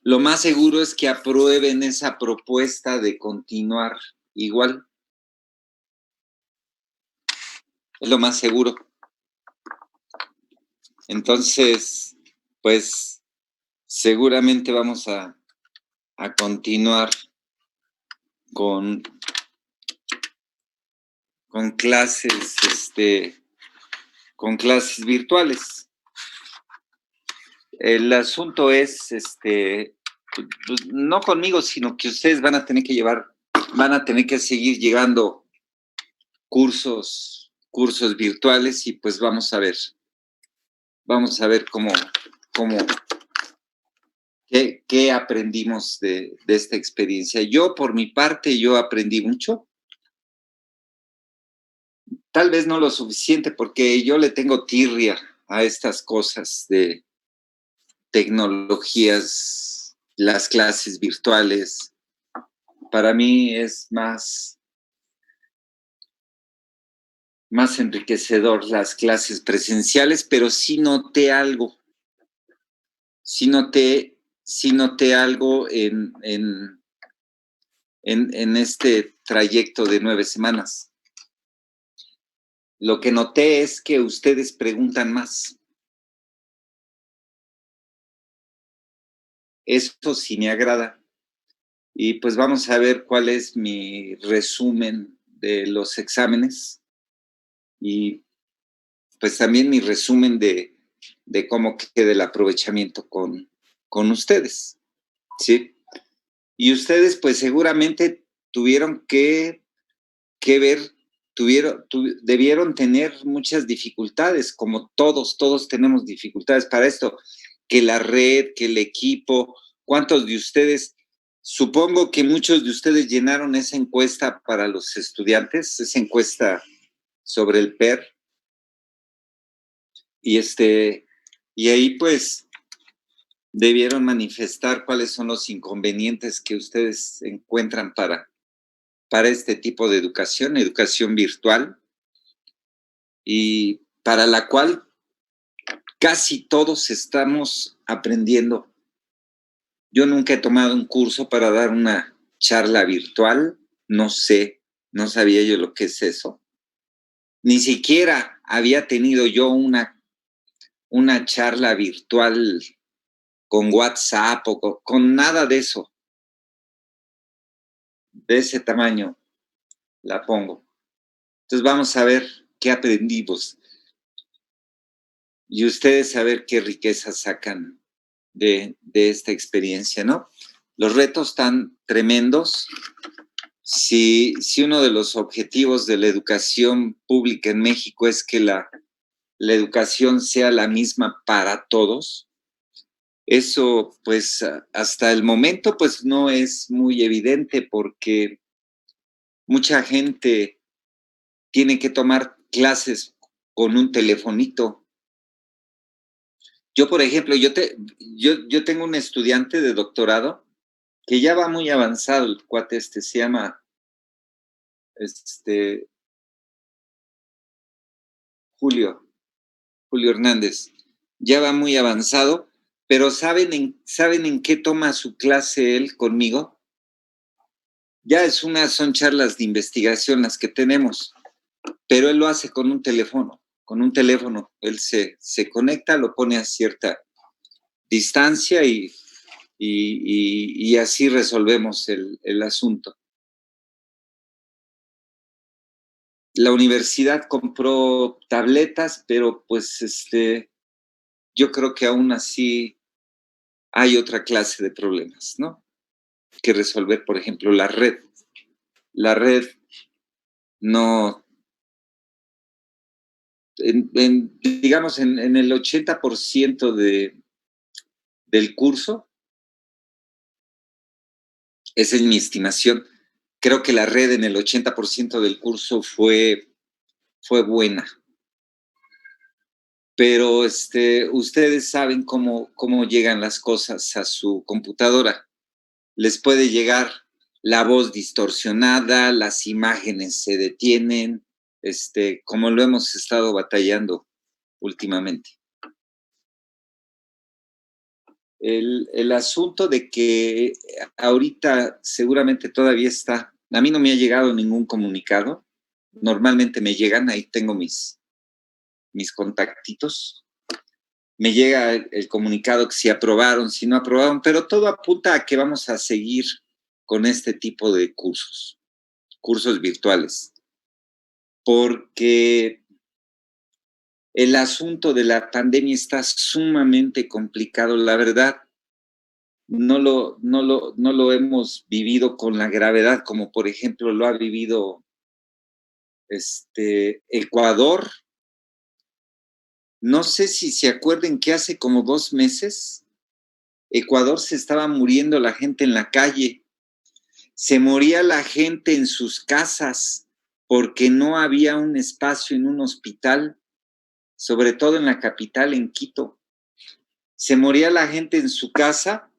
Lo más seguro es que aprueben esa propuesta de continuar igual, es lo más seguro. Entonces, pues seguramente vamos a continuar con, con clases, con clases virtuales. El asunto es, pues, no conmigo, sino que ustedes van a tener que seguir llegando cursos virtuales y pues vamos a ver cómo, qué aprendimos de esta experiencia. Yo, por mi parte, yo aprendí mucho. Tal vez no lo suficiente porque yo le tengo tirria a estas cosas de tecnologías, las clases virtuales. Para mí es más enriquecedor las clases presenciales, pero sí noté algo, sí noté algo en este trayecto de 9 semanas. Lo que noté es que ustedes preguntan más. Eso sí me agrada. Y pues vamos a ver cuál es mi resumen de los exámenes y pues también mi resumen de cómo queda el aprovechamiento con ustedes, ¿sí? Y ustedes pues seguramente tuvieron que ver, debieron tener muchas dificultades, como todos tenemos dificultades para esto, que la red, que el equipo. ¿Cuántos de ustedes? Supongo que muchos de ustedes llenaron esa encuesta para los estudiantes, esa encuesta sobre el PER, y y ahí pues debieron manifestar cuáles son los inconvenientes que ustedes encuentran para este tipo de educación virtual, y para la cual casi todos estamos aprendiendo. Yo nunca he tomado un curso para dar una charla virtual, no sé, no sabía yo lo que es eso. Ni siquiera había tenido yo una charla virtual con WhatsApp o con nada de eso, de ese tamaño la pongo. Entonces vamos a ver qué aprendimos y ustedes a ver qué riqueza sacan de esta experiencia, ¿no? Los retos tan tremendos. Si uno de los objetivos de la educación pública en México es que la educación sea la misma para todos, eso pues hasta el momento pues no es muy evidente porque mucha gente tiene que tomar clases con un telefonito. Yo, por ejemplo, yo tengo un estudiante de doctorado que ya va muy avanzado, el cuate se llama este, Julio, Julio Hernández, ya va muy avanzado, pero ¿saben en qué toma su clase él conmigo? Ya son charlas de investigación las que tenemos, pero él lo hace con un teléfono. Él se conecta, lo pone a cierta distancia y así resolvemos el asunto. La universidad compró tabletas, pero pues yo creo que aún así hay otra clase de problemas, ¿no? Que resolver, por ejemplo, la red. La red no, digamos, en el 80% del curso, esa es mi estimación, creo que la red en el 80% del curso fue buena. Pero ustedes saben cómo llegan las cosas a su computadora. Les puede llegar la voz distorsionada, las imágenes se detienen, como lo hemos estado batallando últimamente. El asunto de que ahorita seguramente todavía está, a mí no me ha llegado ningún comunicado, normalmente me llegan, ahí tengo mis contactitos, me llega el comunicado que si aprobaron, si no aprobaron, pero todo apunta a que vamos a seguir con este tipo de cursos virtuales, porque el asunto de la pandemia está sumamente complicado, la verdad. No lo hemos vivido con la gravedad como por ejemplo lo ha vivido Ecuador. No sé si se acuerden que hace como 2 meses Ecuador se estaba muriendo la gente en la calle, se moría la gente en sus casas porque no había un espacio en un hospital, sobre todo en la capital, en Quito. Se moría la gente en su casa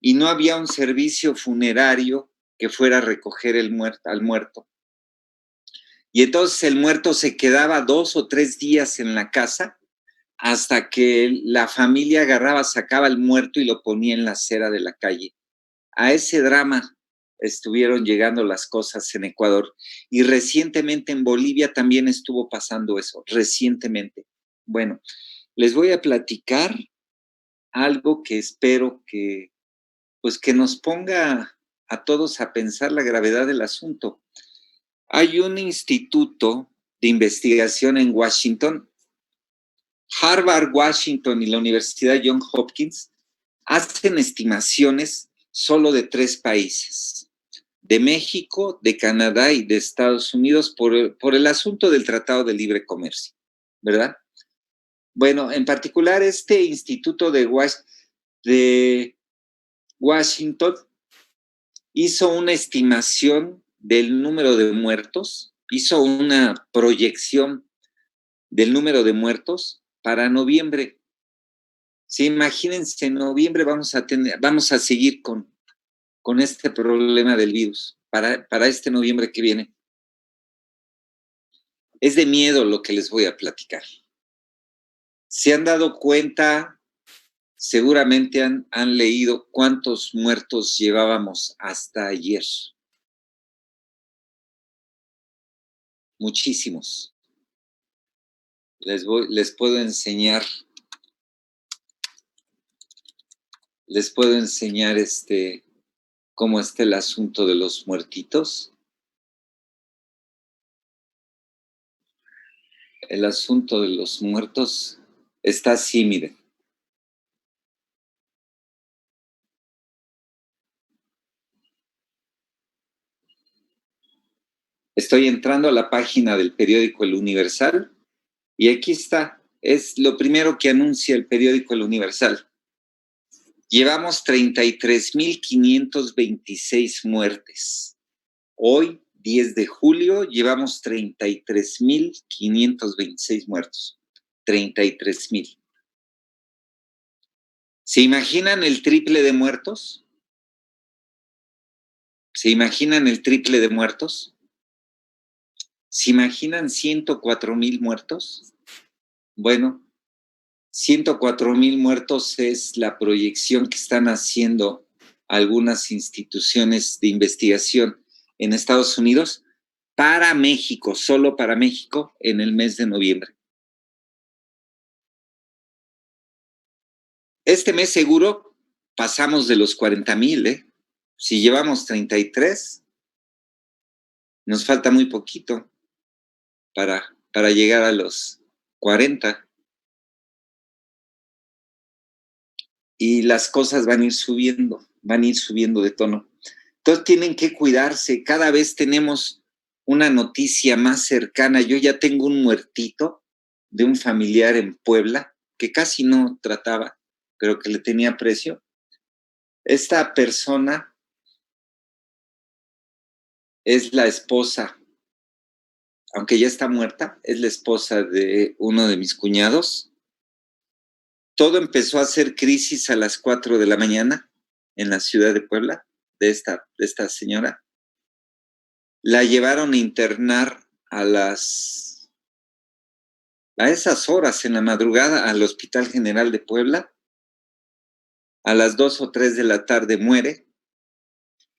y no había un servicio funerario que fuera a recoger al muerto. Y entonces el muerto se quedaba 2 o 3 días en la casa hasta que la familia agarraba, sacaba el muerto y lo ponía en la acera de la calle. A ese drama estuvieron llegando las cosas en Ecuador. Y recientemente en Bolivia también estuvo pasando eso, recientemente. Bueno, les voy a platicar algo que espero que, pues, que nos ponga a todos a pensar la gravedad del asunto. Hay un instituto de investigación en Washington, Harvard, Washington y la Universidad Johns Hopkins hacen estimaciones solo de 3 países, de México, de Canadá y de Estados Unidos por el asunto del Tratado de Libre Comercio, ¿verdad? Bueno, en particular este instituto de Washington hizo una estimación del número de muertos, hizo una proyección del número de muertos para noviembre. Sí, imagínense, en noviembre vamos a seguir con este problema del virus para este noviembre que viene. Es de miedo lo que les voy a platicar. Se han dado cuenta, seguramente han leído cuántos muertos llevábamos hasta ayer. Muchísimos. Les puedo enseñar cómo está el asunto de los muertitos. El asunto de los muertos está así, miren. Estoy entrando a la página del periódico El Universal y aquí está. Es lo primero que anuncia el periódico El Universal. Llevamos 33,526 muertes. Hoy, 10 de julio, llevamos 33,526 muertos. 33,000. ¿Se imaginan el triple de muertos? ¿Se imaginan el triple de muertos? ¿Se imaginan 104,000 muertos? Bueno, 104,000 muertos es la proyección que están haciendo algunas instituciones de investigación en Estados Unidos para México, solo para México, en el mes de noviembre. Este mes seguro pasamos de los 40,000, ¿eh? Si llevamos 33, nos falta muy poquito para llegar a los 40. Y las cosas van a ir subiendo de tono. Entonces tienen que cuidarse. Cada vez tenemos una noticia más cercana. Yo ya tengo un muertito de un familiar en Puebla que casi no trataba, pero que le tenía aprecio. Esta persona es la esposa, aunque ya está muerta, es la esposa de uno de mis cuñados. Todo empezó a hacer crisis a las 4 de la mañana en la ciudad de Puebla, de esta señora. La llevaron a internar a esas horas en la madrugada al Hospital General de Puebla a las 2 o 3 de la tarde muere,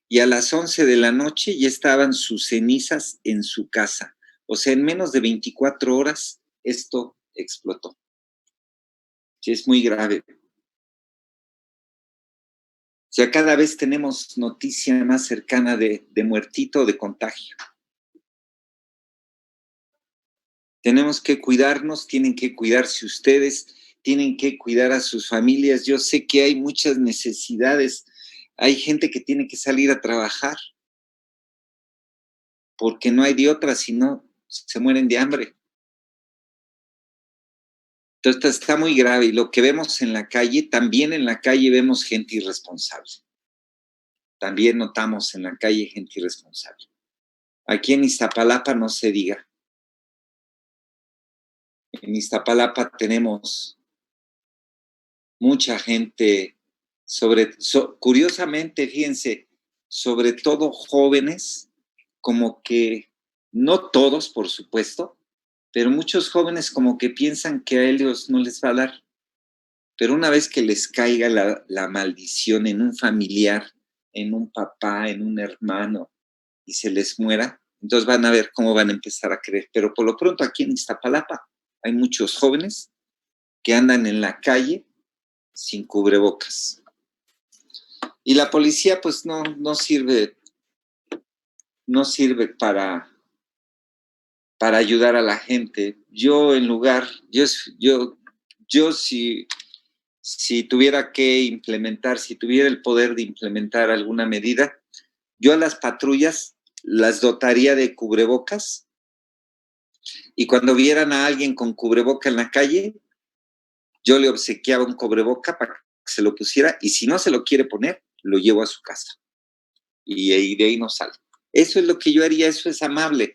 y a las 11 de la noche ya estaban sus cenizas en su casa. O sea, en menos de 24 horas esto explotó. Sí, es muy grave. O sea, cada vez tenemos noticia más cercana de muertito o de contagio. Tenemos que cuidarnos, tienen que cuidarse ustedes, tienen que cuidar a sus familias. Yo sé que hay muchas necesidades. Hay gente que tiene que salir a trabajar porque no hay de otra, si no, se mueren de hambre. Entonces está muy grave y lo que vemos en la calle, también en la calle vemos gente irresponsable. También notamos en la calle gente irresponsable. Aquí en Iztapalapa no se diga. En Iztapalapa tenemos mucha gente, curiosamente, fíjense, sobre todo jóvenes, como que, no todos, por supuesto, pero muchos jóvenes como que piensan que a ellos no les va a dar. Pero una vez que les caiga la maldición en un familiar, en un papá, en un hermano, y se les muera, entonces van a ver cómo van a empezar a creer. Pero por lo pronto aquí en Iztapalapa hay muchos jóvenes que andan en la calle sin cubrebocas. Y la policía pues no sirve para ayudar a la gente. Yo en lugar, yo si tuviera que implementar, si tuviera el poder de implementar alguna medida, yo a las patrullas las dotaría de cubrebocas y cuando vieran a alguien con cubreboca en la calle, yo le obsequiaba un cubreboca para que se lo pusiera y si no se lo quiere poner, lo llevo a su casa y de ahí no sale. Eso es lo que yo haría, eso es amable.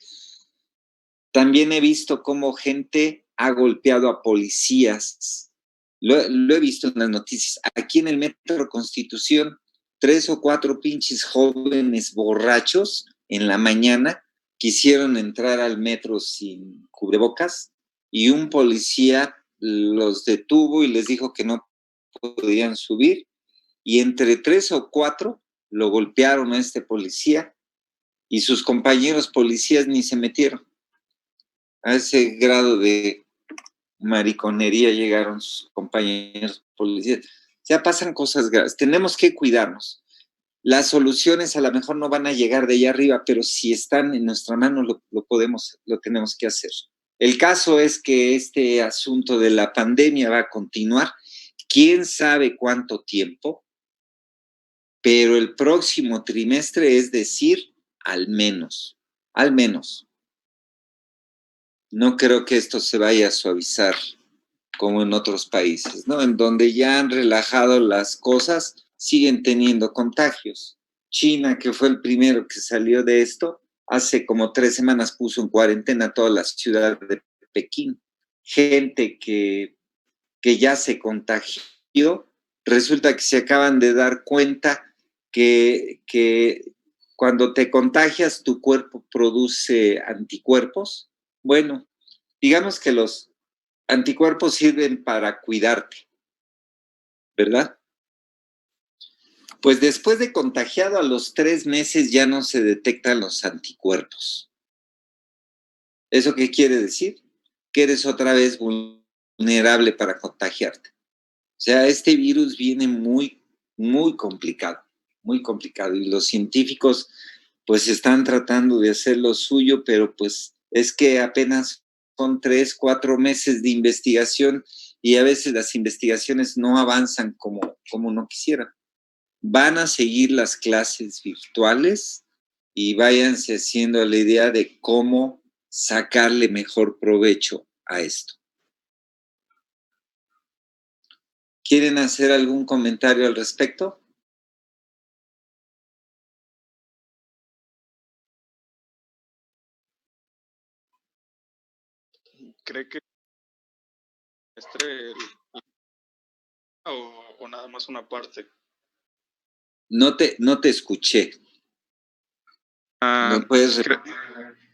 También he visto cómo gente ha golpeado a policías. Lo he visto en las noticias. Aquí en el Metro Constitución, 3 o 4 pinches jóvenes borrachos en la mañana quisieron entrar al metro sin cubrebocas y un policía los detuvo y les dijo que no podían subir y entre 3 o 4 lo golpearon a este policía y sus compañeros policías ni se metieron. A ese grado de mariconería llegaron sus compañeros policías. Ya pasan cosas graves. Tenemos que cuidarnos. Las soluciones a lo mejor no van a llegar de allá arriba, pero si están en nuestra mano, lo tenemos que hacer. El caso es que este asunto de la pandemia va a continuar. ¿Quién sabe cuánto tiempo? Pero el próximo trimestre, es decir, al menos. No creo que esto se vaya a suavizar como en otros países, ¿no? En donde ya han relajado las cosas, siguen teniendo contagios. China, que fue el primero que salió de esto, hace como 3 semanas puso en cuarentena toda la ciudad de Pekín. Gente que ya se contagió, resulta que se acaban de dar cuenta que cuando te contagias tu cuerpo produce anticuerpos. Bueno, digamos que los anticuerpos sirven para cuidarte, ¿verdad? Pues después de contagiado a los 3 meses ya no se detectan los anticuerpos. ¿Eso qué quiere decir? Que eres otra vez vulnerable para contagiarte. O sea, este virus viene muy complicado, muy complicado. Y los científicos pues están tratando de hacer lo suyo, pero pues es que apenas son 3, 4 meses de investigación y a veces las investigaciones no avanzan como uno quisiera. Van a seguir las clases virtuales y váyanse haciendo la idea de cómo sacarle mejor provecho a esto. ¿Quieren hacer algún comentario al respecto? ¿Cree que o nada más una parte? No te escuché. ¿Me puedes repetir?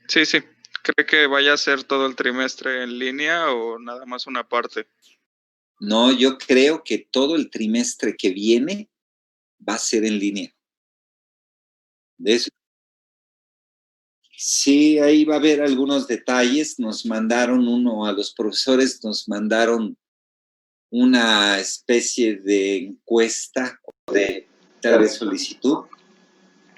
Sí. ¿Cree que vaya a ser todo el trimestre en línea o nada más una parte? No, yo creo que todo el trimestre que viene va a ser en línea. De eso sí, ahí va a haber algunos detalles. Nos mandaron uno a los profesores, nos mandaron una especie de encuesta o de solicitud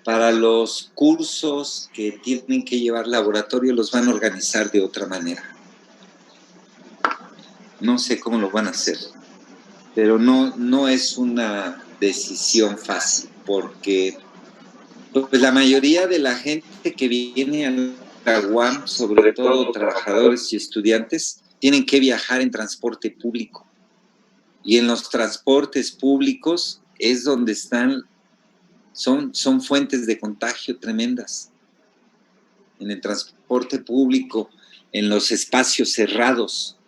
para los cursos que tienen que llevar laboratorio, los van a organizar de otra manera. No sé cómo lo van a hacer, pero no es una decisión fácil, porque pues, la mayoría de la gente que viene a la UAM, sobre todo trabajadores y estudiantes, tienen que viajar en transporte público. Y en los transportes públicos es donde son fuentes de contagio tremendas. En el transporte público, en los espacios cerrados.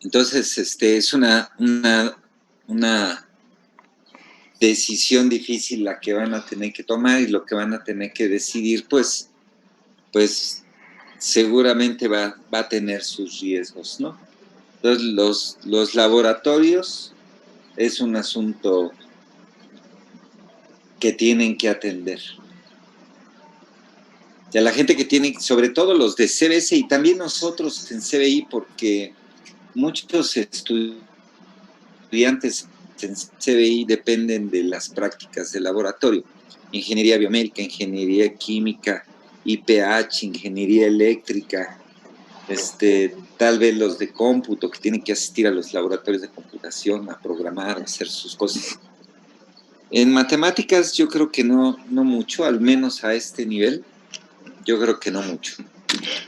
Entonces, es una decisión difícil la que van a tener que tomar, y lo que van a tener que decidir, pues seguramente va a tener sus riesgos, ¿no? Entonces, los laboratorios es un asunto que tienen que atender. Y a la gente que tiene, sobre todo los de CBS y también nosotros en CBI, porque muchos estudiantes en CBI dependen de las prácticas de laboratorio. Ingeniería biomédica, ingeniería química, IPH, ingeniería eléctrica, tal vez los de cómputo que tienen que asistir a los laboratorios de computación, a programar, a hacer sus cosas. En matemáticas yo creo que no mucho, al menos a este nivel, yo creo que no mucho.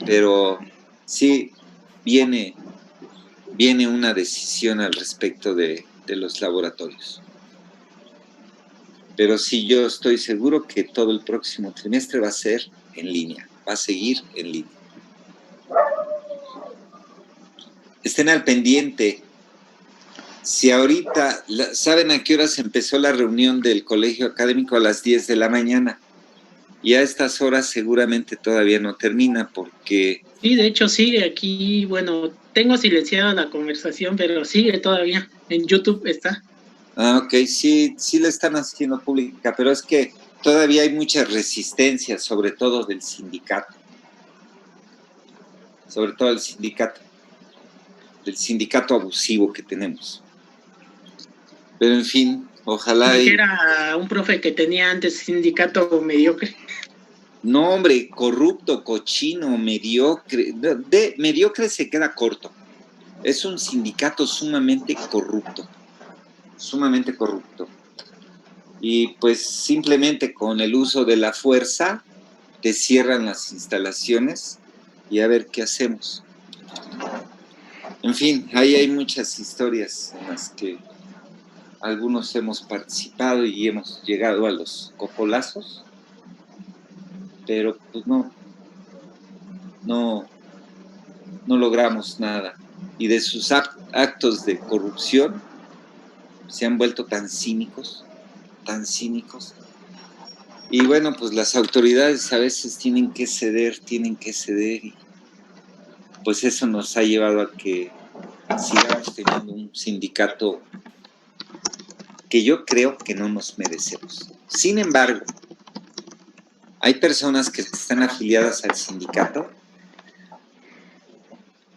Pero sí viene una decisión al respecto de los laboratorios. Pero sí, yo estoy seguro que todo el próximo trimestre va a ser en línea, va a seguir en línea. Estén al pendiente. Si ahorita, ¿saben a qué horas empezó la reunión del colegio académico? A las 10 de la mañana. Y a estas horas seguramente todavía no termina porque... Sí, de hecho sigue aquí, bueno, tengo silenciada la conversación, pero sigue todavía, en YouTube está. Ah, ok, sí la están haciendo pública, pero es que todavía hay mucha resistencia, sobre todo del sindicato. Sobre todo el sindicato. Del sindicato abusivo que tenemos. Pero en fin, ojalá... Era un profe que tenía antes sindicato mediocre. No, hombre, corrupto, cochino, mediocre. Mediocre se queda corto. Es un sindicato sumamente corrupto. Sumamente corrupto. Y pues simplemente con el uso de la fuerza te cierran las instalaciones y a ver qué hacemos. En fin, ahí hay muchas historias en las que algunos hemos participado y hemos llegado a los copolazos, pero pues no logramos nada. Y de sus actos de corrupción se han vuelto tan cínicos. Y bueno, pues las autoridades a veces tienen que ceder, y pues eso nos ha llevado a que sigamos teniendo un sindicato que yo creo que no nos merecemos. Sin embargo, hay personas que están afiliadas al sindicato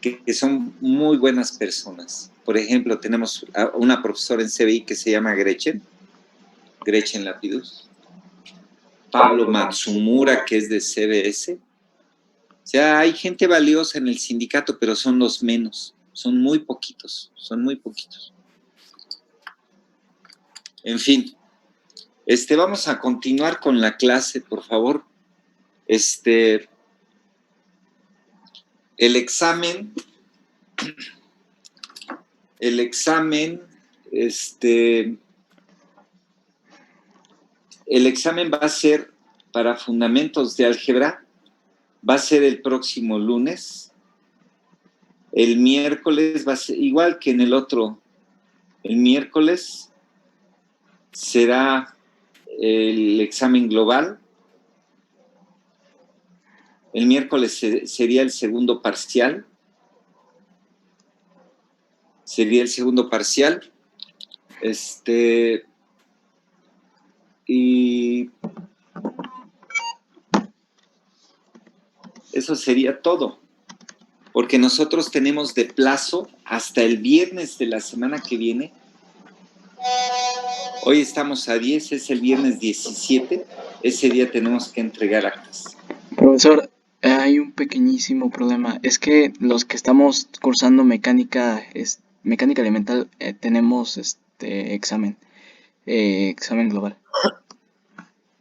que son muy buenas personas. Por ejemplo, tenemos a una profesora en CBI que se llama Gretchen Lapidus, Pablo Matsumura, que es de CBS. O sea, hay gente valiosa en el sindicato, pero son los menos, son muy poquitos. En fin, vamos a continuar con la clase, por favor. El examen, el examen va a ser para fundamentos de álgebra, va a ser el próximo lunes. El miércoles va a ser igual que en el otro. El miércoles será el examen global. El miércoles sería el segundo parcial. sería el segundo parcial. Y eso sería todo, porque nosotros tenemos de plazo hasta el viernes de la semana que viene. Hoy estamos a 10, es el viernes 17, ese día tenemos que entregar actas. Profesor, hay un pequeñísimo problema. Es que los que estamos cursando mecánica elemental, tenemos examen global.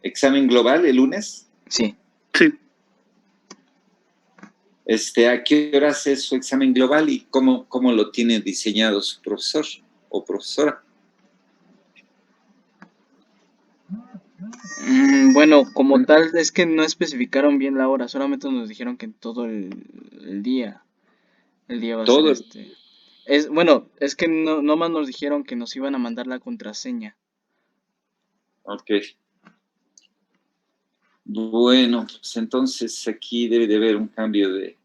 ¿Examen global el lunes? Sí. Sí. ¿A qué horas es su examen global y cómo lo tiene diseñado su profesor o profesora? Bueno, como tal, es que no especificaron bien la hora, solamente nos dijeron que todo el día va a Todo. ser es que no más nos dijeron que nos iban a mandar la contraseña. Ok. Bueno, pues entonces aquí debe de haber un cambio de...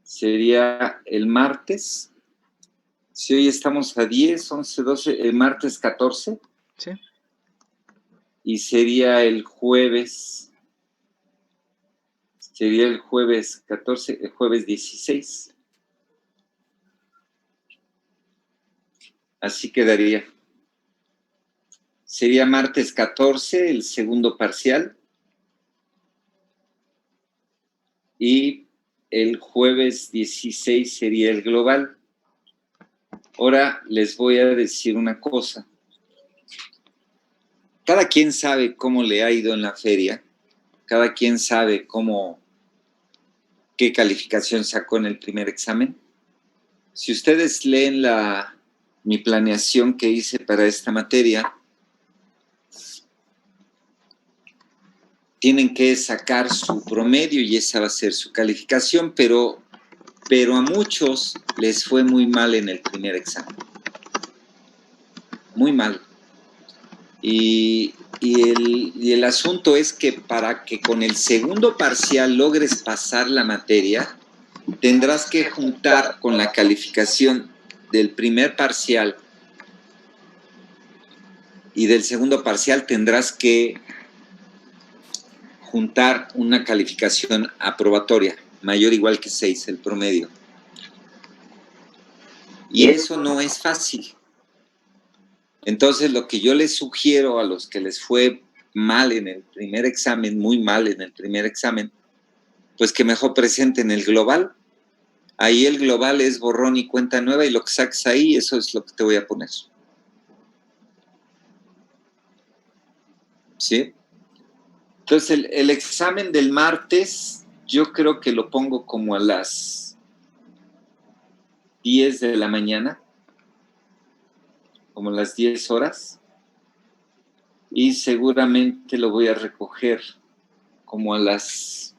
Sería el martes. Si hoy estamos a 10, 11, 12, el martes 14. Sí. Y sería el jueves. Sería el jueves 14, el jueves 16. Así quedaría. Sería martes 14, el segundo parcial. Y el jueves 16 sería el global. Ahora les voy a decir una cosa. Cada quien sabe cómo le ha ido en la feria. Cada quien sabe qué calificación sacó en el primer examen. Si ustedes leen mi planeación que hice para esta materia, tienen que sacar su promedio y esa va a ser su calificación, pero a muchos les fue muy mal en el primer examen. Muy mal. Y el asunto es que para que con el segundo parcial logres pasar la materia, tendrás que juntar con la calificación del primer parcial y del segundo parcial tendrás que juntar una calificación aprobatoria, mayor o igual que 6, el promedio. Y eso no es fácil. Entonces, lo que yo les sugiero a los que les fue mal en el primer examen, muy mal en el primer examen, pues que mejor presenten el global. Ahí el global es borrón y cuenta nueva y lo que saques ahí, eso es lo que te voy a poner. ¿Sí? Entonces, el examen del martes, yo creo que lo pongo como a las 10 de la mañana, como a las 10 horas, y seguramente lo voy a recoger como a las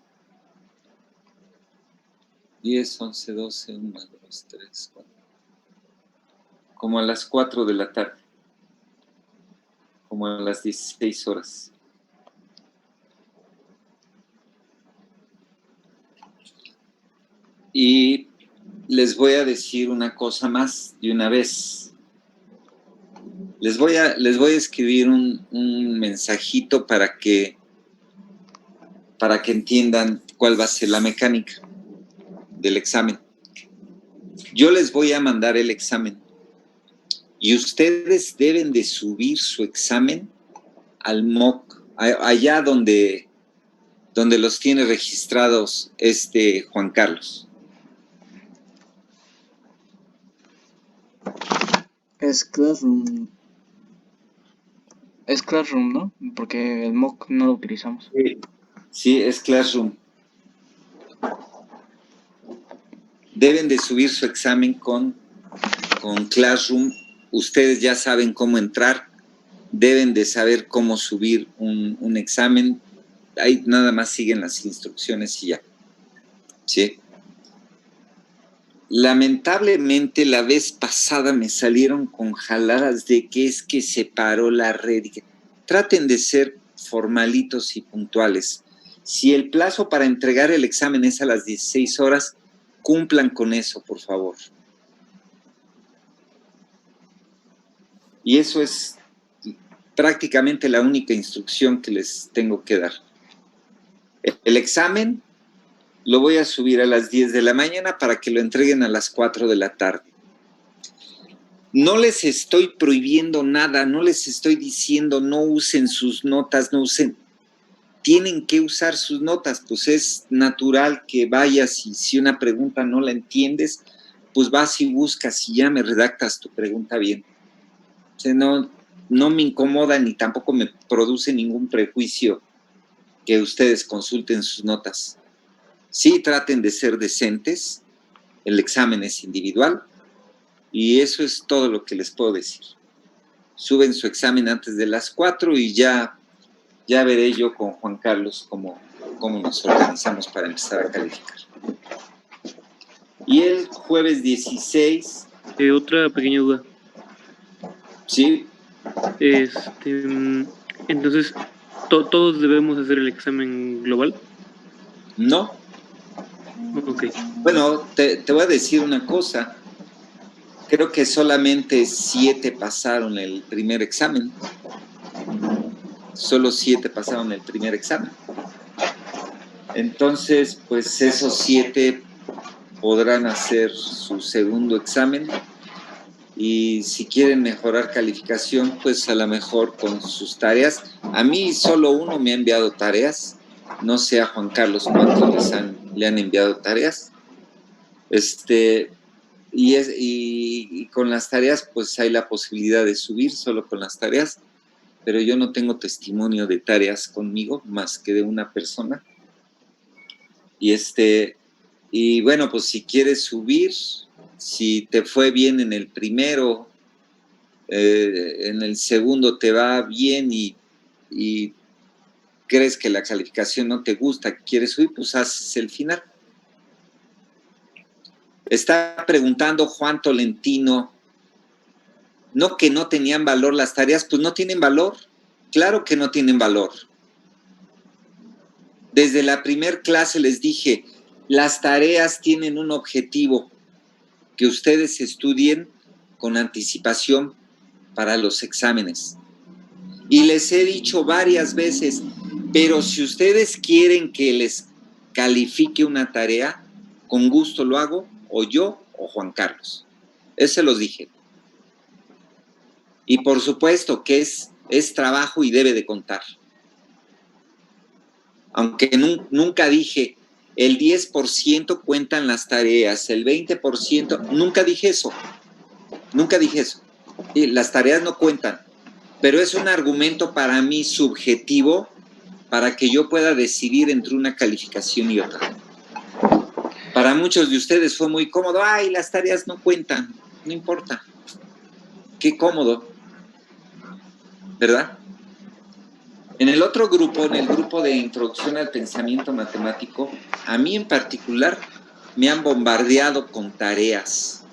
10, 11, 12, 1, 2, 3, 4, como a las 4 de la tarde, como a las 16 horas. Y les voy a decir una cosa más de una vez. Les voy a escribir un mensajito para que entiendan cuál va a ser la mecánica del examen. Yo les voy a mandar el examen y ustedes deben de subir su examen al MOOC, allá donde los tiene registrados Juan Carlos. Es Classroom. Es Classroom, ¿no? Porque el MOOC no lo utilizamos. Sí, es Classroom. Deben de subir su examen con Classroom. Ustedes ya saben cómo entrar. Deben de saber cómo subir un examen. Ahí nada más siguen las instrucciones y ya. ¿Sí? Lamentablemente la vez pasada me salieron con jaladas de que es que se paró la red. Traten de ser formalitos y puntuales. Si el plazo para entregar el examen es a las 16 horas, cumplan con eso, por favor. Y eso es prácticamente la única instrucción que les tengo que dar. El examen lo voy a subir a las 10 de la mañana para que lo entreguen a las 4 de la tarde. No les estoy prohibiendo nada, no les estoy diciendo no usen sus notas, no usen. Tienen que usar sus notas, pues es natural que vayas y si una pregunta no la entiendes, pues vas y buscas y ya me redactas tu pregunta bien. O sea, no me incomoda ni tampoco me produce ningún prejuicio que ustedes consulten sus notas. Sí, traten de ser decentes, el examen es individual y eso es todo lo que les puedo decir. Suben su examen antes de las 4 y ya veré yo con Juan Carlos cómo nos organizamos para empezar a calificar. Y el jueves 16... otra pequeña duda. Sí. Entonces, ¿todos debemos hacer el examen global? No. Ok. Bueno, te voy a decir una cosa. Creo que solamente 7 pasaron el primer examen. Solo 7 pasaron el primer examen. Entonces, pues esos 7 podrán hacer su segundo examen y si quieren mejorar calificación, pues a lo mejor con sus tareas. A mí solo uno me ha enviado tareas. No sé a Juan Carlos cuántos le han enviado tareas. Y con las tareas, pues hay la posibilidad de subir solo con las tareas, pero yo no tengo testimonio de tareas conmigo más que de una persona. Y bueno, pues si quieres subir, si te fue bien en el primero, en el segundo te va bien y crees que la calificación no te gusta, quieres subir, pues haces el final. Está preguntando Juan Tolentino, no que no tenían valor las tareas, pues no tienen valor. Claro que no tienen valor. Desde la primer clase les dije, las tareas tienen un objetivo, que ustedes estudien con anticipación para los exámenes. Y les he dicho varias veces, pero si ustedes quieren que les califique una tarea, con gusto lo hago, o yo o Juan Carlos. Eso se los dije. Y por supuesto que es trabajo y debe de contar. Aunque nunca dije, el 10% cuentan las tareas, el 20%, nunca dije eso. Nunca dije eso. Y las tareas no cuentan, pero es un argumento para mí subjetivo para que yo pueda decidir entre una calificación y otra. Para muchos de ustedes fue muy cómodo, ay, las tareas no cuentan, no importa. Qué cómodo, ¿verdad? En el otro grupo, en el grupo de Introducción al Pensamiento Matemático, a mí en particular me han bombardeado con tareas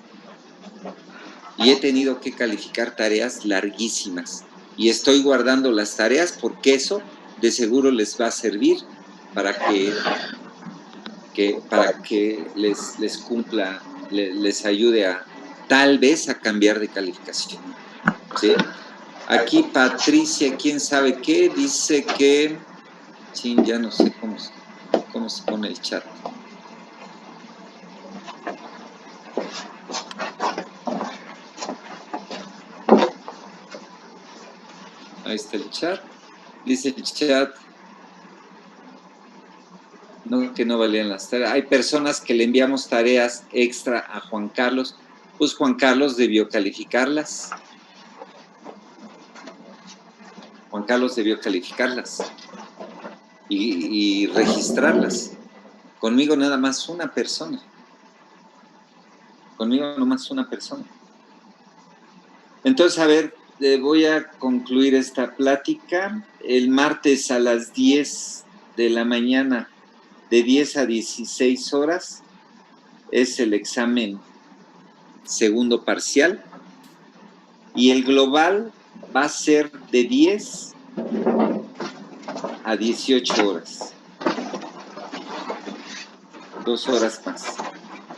y he tenido que calificar tareas larguísimas y estoy guardando las tareas porque eso de seguro les va a servir para que les cumpla, les ayude a tal vez a cambiar de calificación, ¿sí? Aquí Patricia, quién sabe qué, dice que... Sí, ya no sé cómo se pone el chat. Ahí está el chat. Dice el chat... No, que no valían las tareas. Hay personas que le enviamos tareas extra a Juan Carlos. Pues Juan Carlos debió calificarlas. Juan Carlos debió calificarlas y registrarlas. Conmigo nada más una persona. Conmigo nada más una persona. Entonces, a ver, voy a concluir esta plática. El martes a las 10 de la mañana, de 10 a 16 horas, es el examen segundo parcial. Y el global va a ser de 10 a 18 horas. 2 horas más.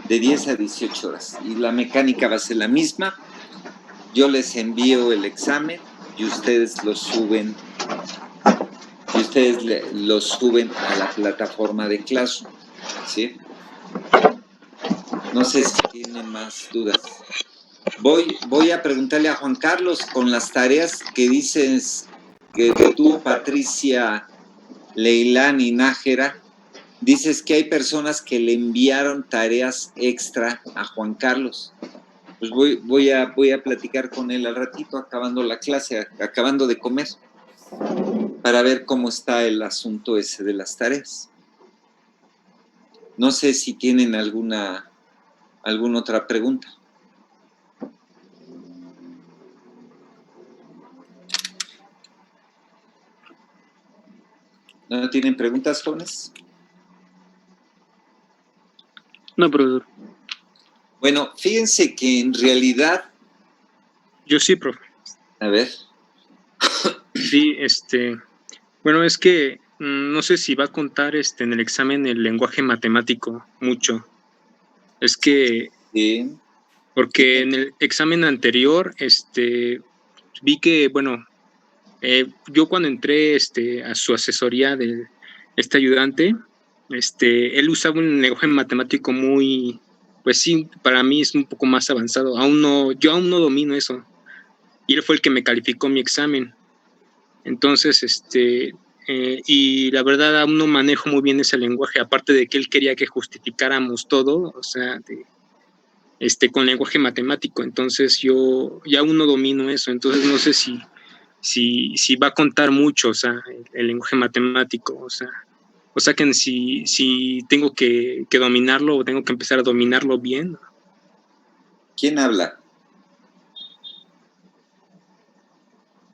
De 10 a 18 horas. Y la mecánica va a ser la misma. yo les envío el examen y ustedes lo suben, lo suben a la plataforma de Classroom, ¿sí? No sé si tienen más dudas. Voy a preguntarle a Juan Carlos con las tareas que dices que tú, Patricia, Leilani, Nájera, dices que hay personas que le enviaron tareas extra a Juan Carlos. Pues voy a platicar con él al ratito, acabando la clase, acabando de comer, para ver cómo está el asunto ese de las tareas. No sé si tienen alguna otra pregunta. ¿No tienen preguntas, jóvenes? No, profesor. Bueno, fíjense que en realidad... Yo sí, profe. A ver. Sí, bueno, es que no sé si va a contar en el examen el lenguaje matemático mucho. Es que... Sí. Porque en el examen anterior, vi que, bueno, yo cuando entré a su asesoría de este ayudante, él usaba un lenguaje matemático muy, pues sí, para mí es un poco más avanzado. Yo aún no domino eso. Y él fue el que me calificó mi examen. Entonces, y la verdad aún no manejo muy bien ese lenguaje, aparte de que él quería que justificáramos todo, o sea, con lenguaje matemático. Entonces yo ya aún no domino eso, entonces no sé si va a contar mucho, o sea, el lenguaje matemático, o sea que si tengo que dominarlo o tengo que empezar a dominarlo bien. ¿Quién habla?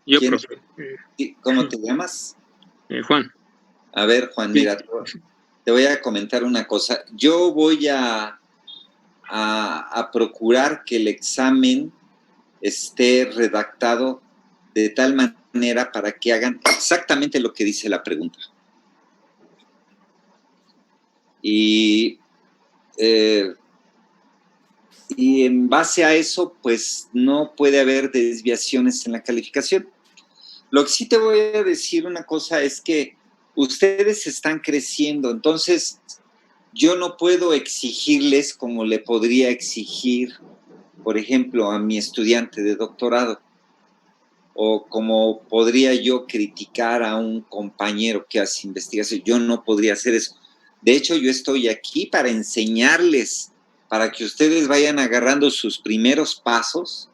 Yo, ¿Quién? profe. ¿Cómo te llamas? Juan. A ver, Juan, Sí. mira, te voy a comentar una cosa. Yo voy a procurar que el examen esté redactado de tal manera para que hagan exactamente lo que dice la pregunta. Y en base a eso, pues no puede haber desviaciones en la calificación. Lo que sí te voy a decir una cosa es que ustedes están creciendo, entonces yo no puedo exigirles como le podría exigir, por ejemplo, a mi estudiante de doctorado, o como podría yo criticar a un compañero que hace investigación. Yo no podría hacer eso. De hecho, yo estoy aquí para enseñarles, para que ustedes vayan agarrando sus primeros pasos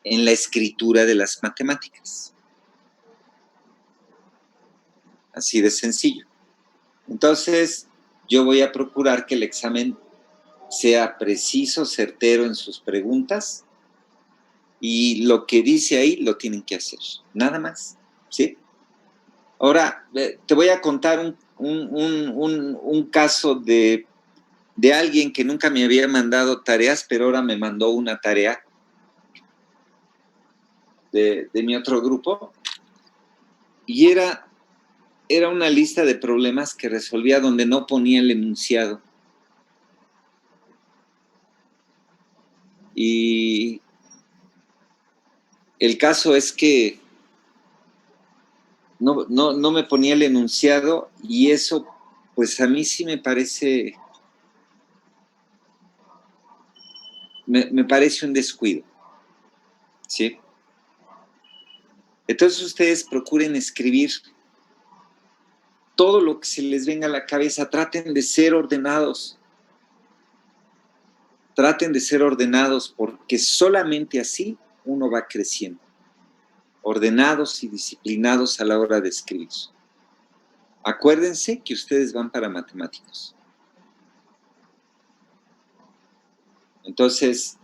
en la escritura de las matemáticas. Así de sencillo. Entonces, yo voy a procurar que el examen sea preciso, certero en sus preguntas, y lo que dice ahí lo tienen que hacer, nada más, ¿sí? Ahora, te voy a contar un caso de alguien que nunca me había mandado tareas, pero ahora me mandó una tarea de mi otro grupo, y era una lista de problemas que resolvía donde no ponía el enunciado. Y el caso es que no me ponía el enunciado, y eso, pues a mí sí me parece, me parece un descuido, ¿sí? Entonces ustedes procuren escribir todo lo que se les venga a la cabeza, traten de ser ordenados. Traten de ser ordenados, porque solamente así uno va creciendo. Ordenados y disciplinados a la hora de escribir. Acuérdense que ustedes van para matemáticos. Entonces,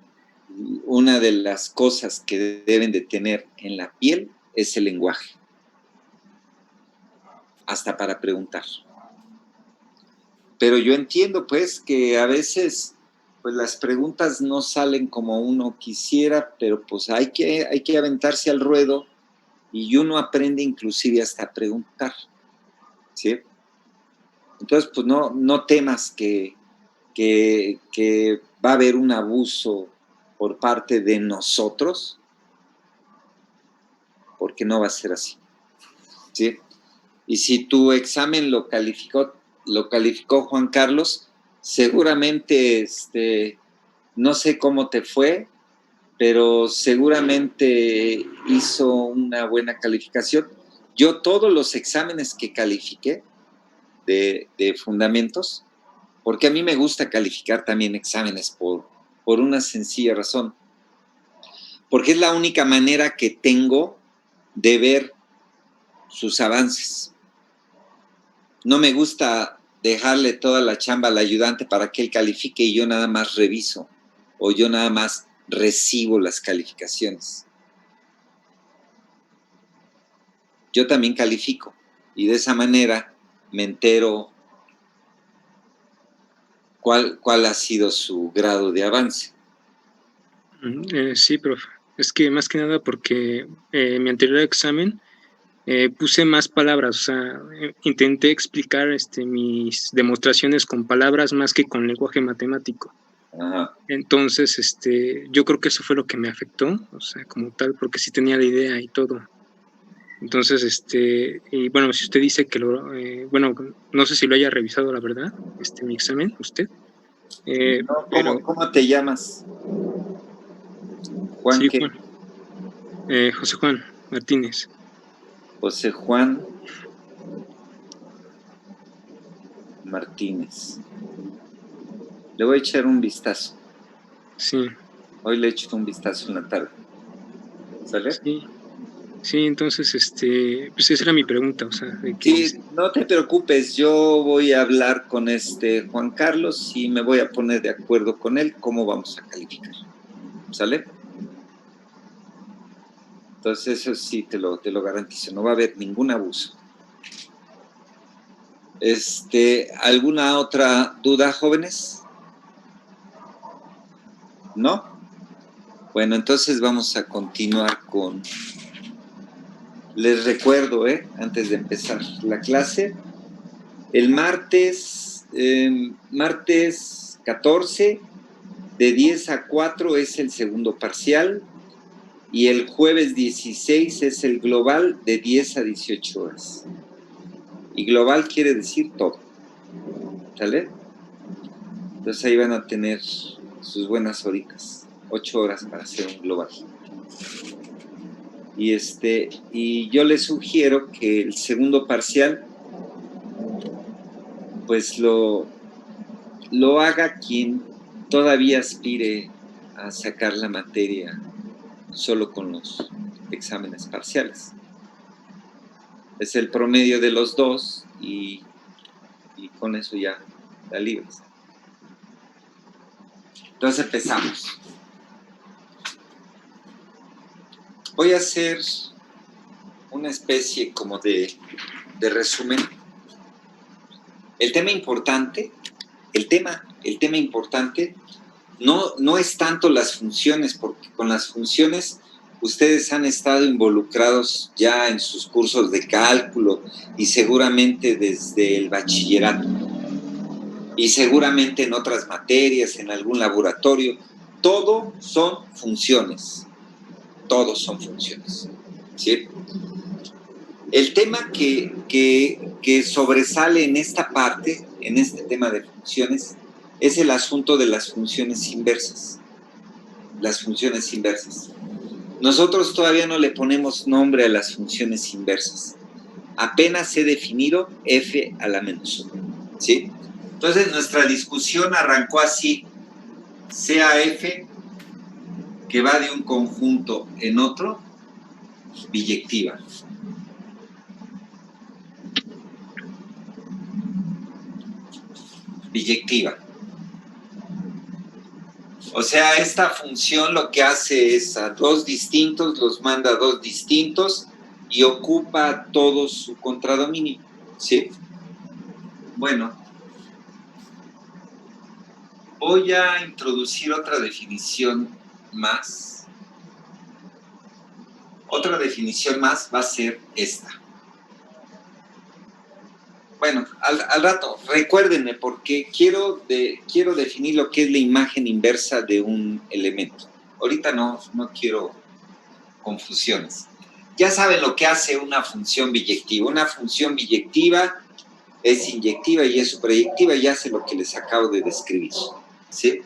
una de las cosas que deben de tener en la piel es el lenguaje. Hasta para preguntar. Pero yo entiendo, pues, que a veces pues las preguntas no salen como uno quisiera, pero pues hay que aventarse al ruedo, y uno aprende inclusive hasta a preguntar, ¿sí? Entonces, pues no temas que va a haber un abuso por parte de nosotros porque no va a ser así, ¿sí? Y si tu examen lo calificó Juan Carlos, seguramente, no sé cómo te fue, pero seguramente hizo una buena calificación. Yo todos los exámenes que califiqué de fundamentos, porque a mí me gusta calificar también exámenes por una sencilla razón, porque es la única manera que tengo de ver sus avances. No me gusta dejarle toda la chamba al ayudante para que él califique y yo nada más reviso o yo nada más recibo las calificaciones. Yo también califico y de esa manera me entero cuál ha sido su grado de avance. Sí, profe. Es que más que nada porque en mi anterior examen puse más palabras, o sea, intenté explicar mis demostraciones con palabras más que con lenguaje matemático. Ajá. Entonces, yo creo que eso fue lo que me afectó, o sea, como tal, porque sí tenía la idea y todo. Entonces, y bueno, si usted dice que bueno, no sé si lo haya revisado, la verdad, mi examen, usted. No, pero ¿cómo te llamas? Juan, sí, ¿qué? Juan. José Juan Martínez. José Juan Martínez. Le voy a echar un vistazo. Sí. Hoy le echo un vistazo en la tarde. ¿Sale? Sí. Sí, entonces, pues esa era mi pregunta, o sea, de que... Sí, no te preocupes, yo voy a hablar con Juan Carlos y me voy a poner de acuerdo con él cómo vamos a calificar. ¿Sale? Entonces eso sí te lo garantizo, no va a haber ningún abuso. ¿Alguna otra duda, jóvenes? ¿No? Bueno, entonces vamos a continuar con... Les recuerdo, antes de empezar la clase, el martes 14, de 10 a 4 es el segundo parcial y el jueves 16 es el global de 10 a 18 horas. Y global quiere decir todo. ¿Sale? Entonces ahí van a tener sus buenas horitas, 8 horas para hacer un global. Y yo les sugiero que el segundo parcial pues lo haga quien todavía aspire a sacar la materia solo con los exámenes parciales. Es el promedio de los dos y con eso ya la libres. Entonces empezamos. Voy a hacer una especie como de resumen. El tema importante no es tanto las funciones, porque con las funciones ustedes han estado involucrados ya en sus cursos de cálculo y seguramente desde el bachillerato y seguramente en otras materias, en algún laboratorio. Todo son funciones. Todos son funciones. ¿Sí? El tema que sobresale en esta parte, en este tema de funciones, es el asunto de las funciones inversas. Las funciones inversas. Nosotros todavía no le ponemos nombre a las funciones inversas. Apenas he definido f a la menos 1. ¿Sí? Entonces nuestra discusión arrancó así. Sea f que va de un conjunto en otro, biyectiva. Biyectiva. O sea, esta función lo que hace es a dos distintos, los manda a dos distintos y ocupa todo su contradominio. ¿Sí? Bueno, voy a introducir otra definición más. Otra definición más va a ser esta. Bueno, al rato, recuérdenme, porque quiero definir lo que es la imagen inversa de un elemento. Ahorita no quiero confusiones. ya saben lo que hace una función biyectiva. Una función biyectiva es inyectiva y es suprayectiva y hace lo que les acabo de describir, ¿sí?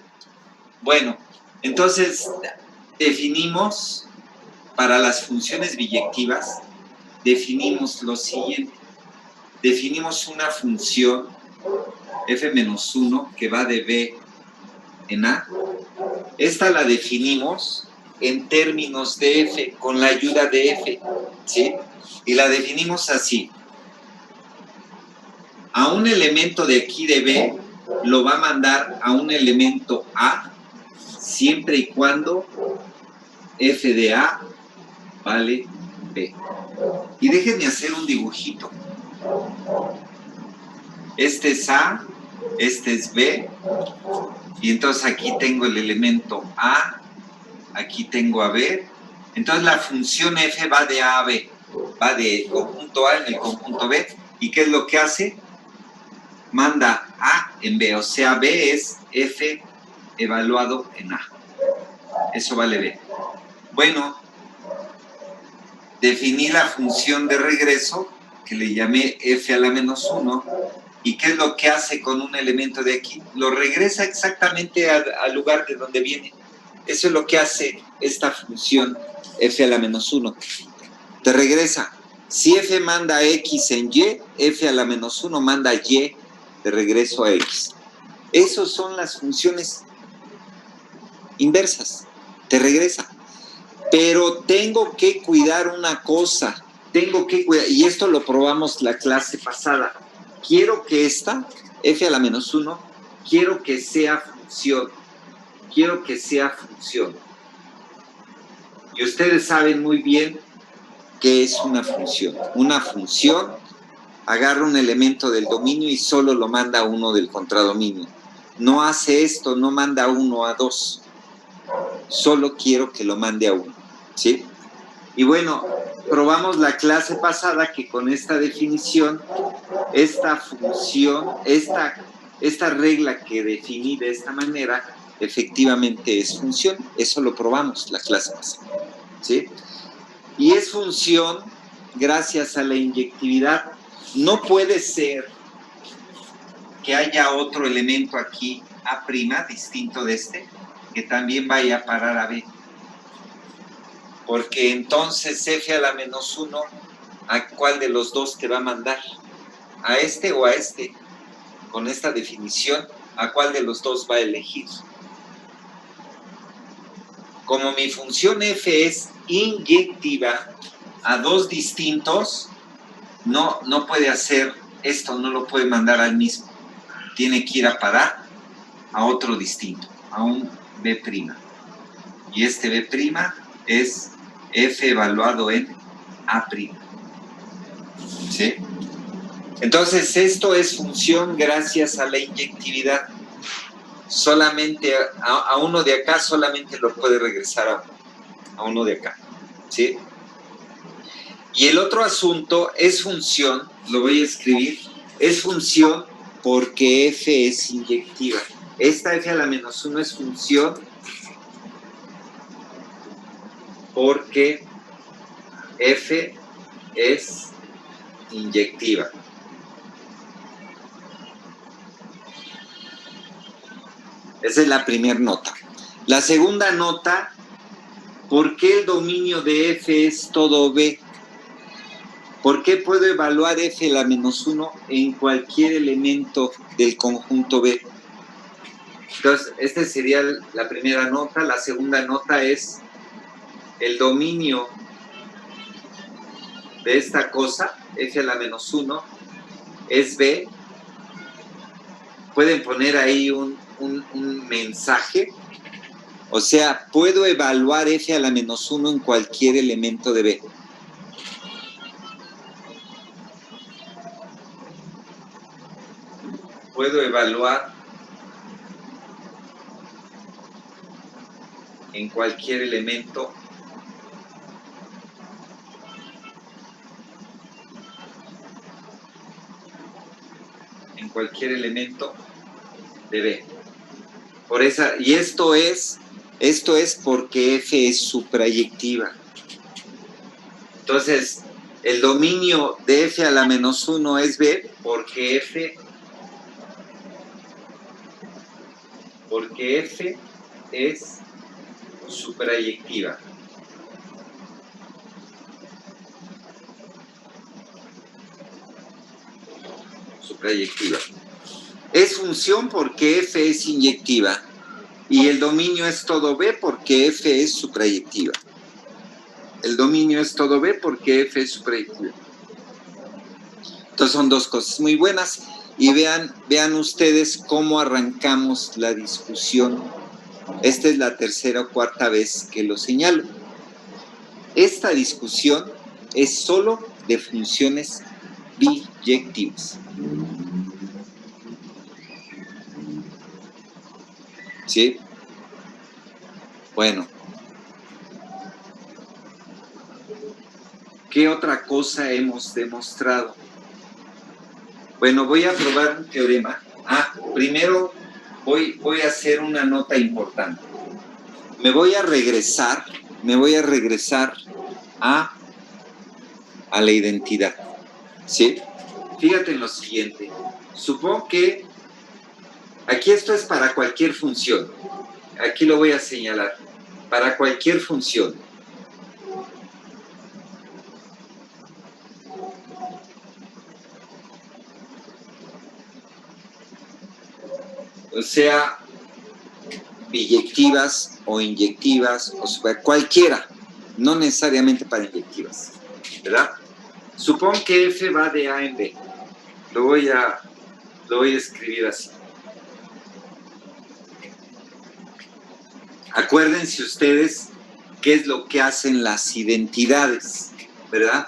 Bueno, entonces definimos para las funciones biyectivas, definimos lo siguiente. Definimos una función f-1 que va de b en a. Esta la definimos en términos de f, con la ayuda de f, ¿sí? Y la definimos así. A un elemento de aquí de b lo va a mandar a un elemento a siempre y cuando f de a vale b. Y déjenme hacer un dibujito. Este es a, este es b, y entonces aquí tengo el elemento a, aquí tengo a b. Entonces la función f va de a a b, va de conjunto a en el conjunto b. ¿Y qué es lo que hace? Manda a en b, o sea, b es f evaluado en a. Eso vale b. Bueno, definí la función de regreso, que le llamé f a la menos 1, ¿y qué es lo que hace con un elemento de aquí? Lo regresa exactamente al lugar de donde viene. Eso es lo que hace esta función f a la menos 1. Te regresa. Si f manda x en y, f a la menos 1 manda y de regreso a x. Esas son las funciones inversas. Te regresa. Pero tengo que cuidar una cosa. Tengo que cuidar, y esto lo probamos la clase pasada. Quiero que esta, f a la menos 1, quiero que sea función. Quiero que sea función. Y ustedes saben muy bien qué es una función. Una función agarra un elemento del dominio y solo lo manda a uno del contradominio. No hace esto, no manda a 1 a 2. Solo quiero que lo mande a 1, ¿sí? Y bueno, probamos la clase pasada que con esta definición, esta función, esta regla que definí de esta manera, efectivamente es función. Eso lo probamos la clase pasada, ¿sí? Y es función gracias a la inyectividad. No puede ser que haya otro elemento aquí, A', distinto de este, que también vaya a parar a B. Porque entonces f a la menos 1, ¿a cuál de los dos te va a mandar? ¿A este o a este? Con esta definición, ¿a cuál de los dos va a elegir? Como mi función f es inyectiva a dos distintos, no puede hacer esto, no lo puede mandar al mismo. Tiene que ir a parar a otro distinto, a un B'. Y este B' es f evaluado en A'. ¿Sí? Entonces, esto es función gracias a la inyectividad. Solamente a uno de acá solamente lo puede regresar a uno de acá. ¿Sí? Y el otro asunto es función, lo voy a escribir, es función porque f es inyectiva. Esta f a la menos 1 es función porque f es inyectiva. Esa es la primera nota. La segunda nota, ¿por qué el dominio de f es todo B? ¿Por qué puedo evaluar f a la menos 1 en cualquier elemento del conjunto B? Entonces, esta sería la primera nota. La segunda nota es el dominio de esta cosa, f a la menos 1, es B. Pueden poner ahí un mensaje. O sea, puedo evaluar f a la menos 1 en cualquier elemento de B. Puedo evaluar en cualquier elemento de B. Por esa, y esto es porque f es suprayectiva. Entonces, el dominio de f a la menos 1 es b porque f es suprayectiva. Suprayectiva. Es función porque f es inyectiva y el dominio es todo b porque f es suprayectiva. El dominio es todo b porque f es suprayectiva. Entonces son dos cosas muy buenas. Y vean ustedes cómo arrancamos la discusión. Esta es la tercera o cuarta vez que lo señalo. Esta discusión es solo de funciones biyectivas. ¿Sí? Bueno. ¿Qué otra cosa hemos demostrado? Bueno, voy a probar un teorema. Primero voy a hacer una nota importante. Me voy a regresar a la identidad. ¿Sí? Fíjate en lo siguiente. Supongo que aquí esto es para cualquier función. Aquí lo voy a señalar. Para cualquier función. O sea, biyectivas o inyectivas, o sea, cualquiera, no necesariamente para inyectivas, ¿verdad? Supón que f va de a en b. Lo voy a escribir así. Acuérdense ustedes qué es lo que hacen las identidades, ¿verdad?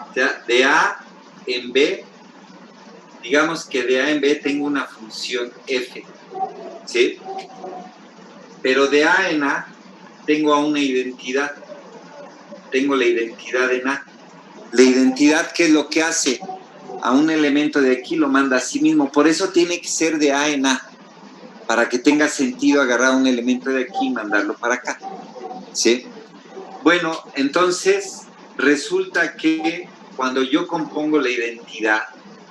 O sea, de a en b, digamos que de a en b tengo una función f, ¿sí? Pero de a en a tengo a una identidad. Tengo la identidad en a. La identidad, ¿qué es lo que hace? A un elemento de aquí lo manda a sí mismo. Por eso tiene que ser de a en a. Para que tenga sentido agarrar un elemento de aquí y mandarlo para acá. ¿Sí? Bueno, entonces resulta que cuando yo compongo la identidad,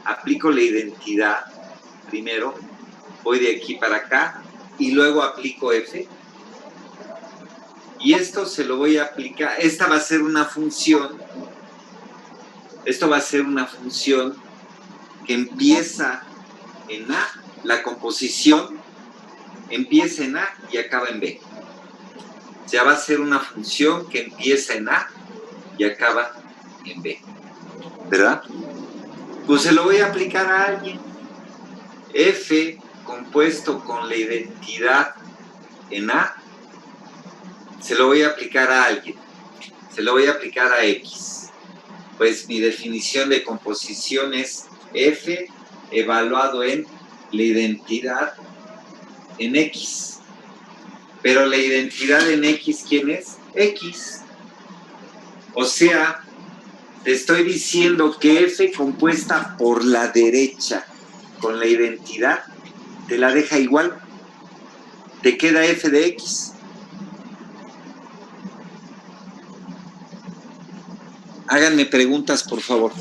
aplico la identidad primero, voy de aquí para acá y luego aplico f. Y esto se lo voy a aplicar, esta va a ser una función, esto va a ser una función que empieza en A, la composición empieza en A y acaba en B. O sea, va a ser una función que empieza en A y acaba en B. ¿Verdad? Pues se lo voy a aplicar a alguien. F compuesto con la identidad en A, se lo voy a aplicar a alguien. Se lo voy a aplicar a X. Pues mi definición de composición es F evaluado en la identidad en X. Pero la identidad en X, ¿quién es? X. O sea, te estoy diciendo que F compuesta por la derecha con la identidad te la deja igual. Te queda F de X. Háganme preguntas, por favor.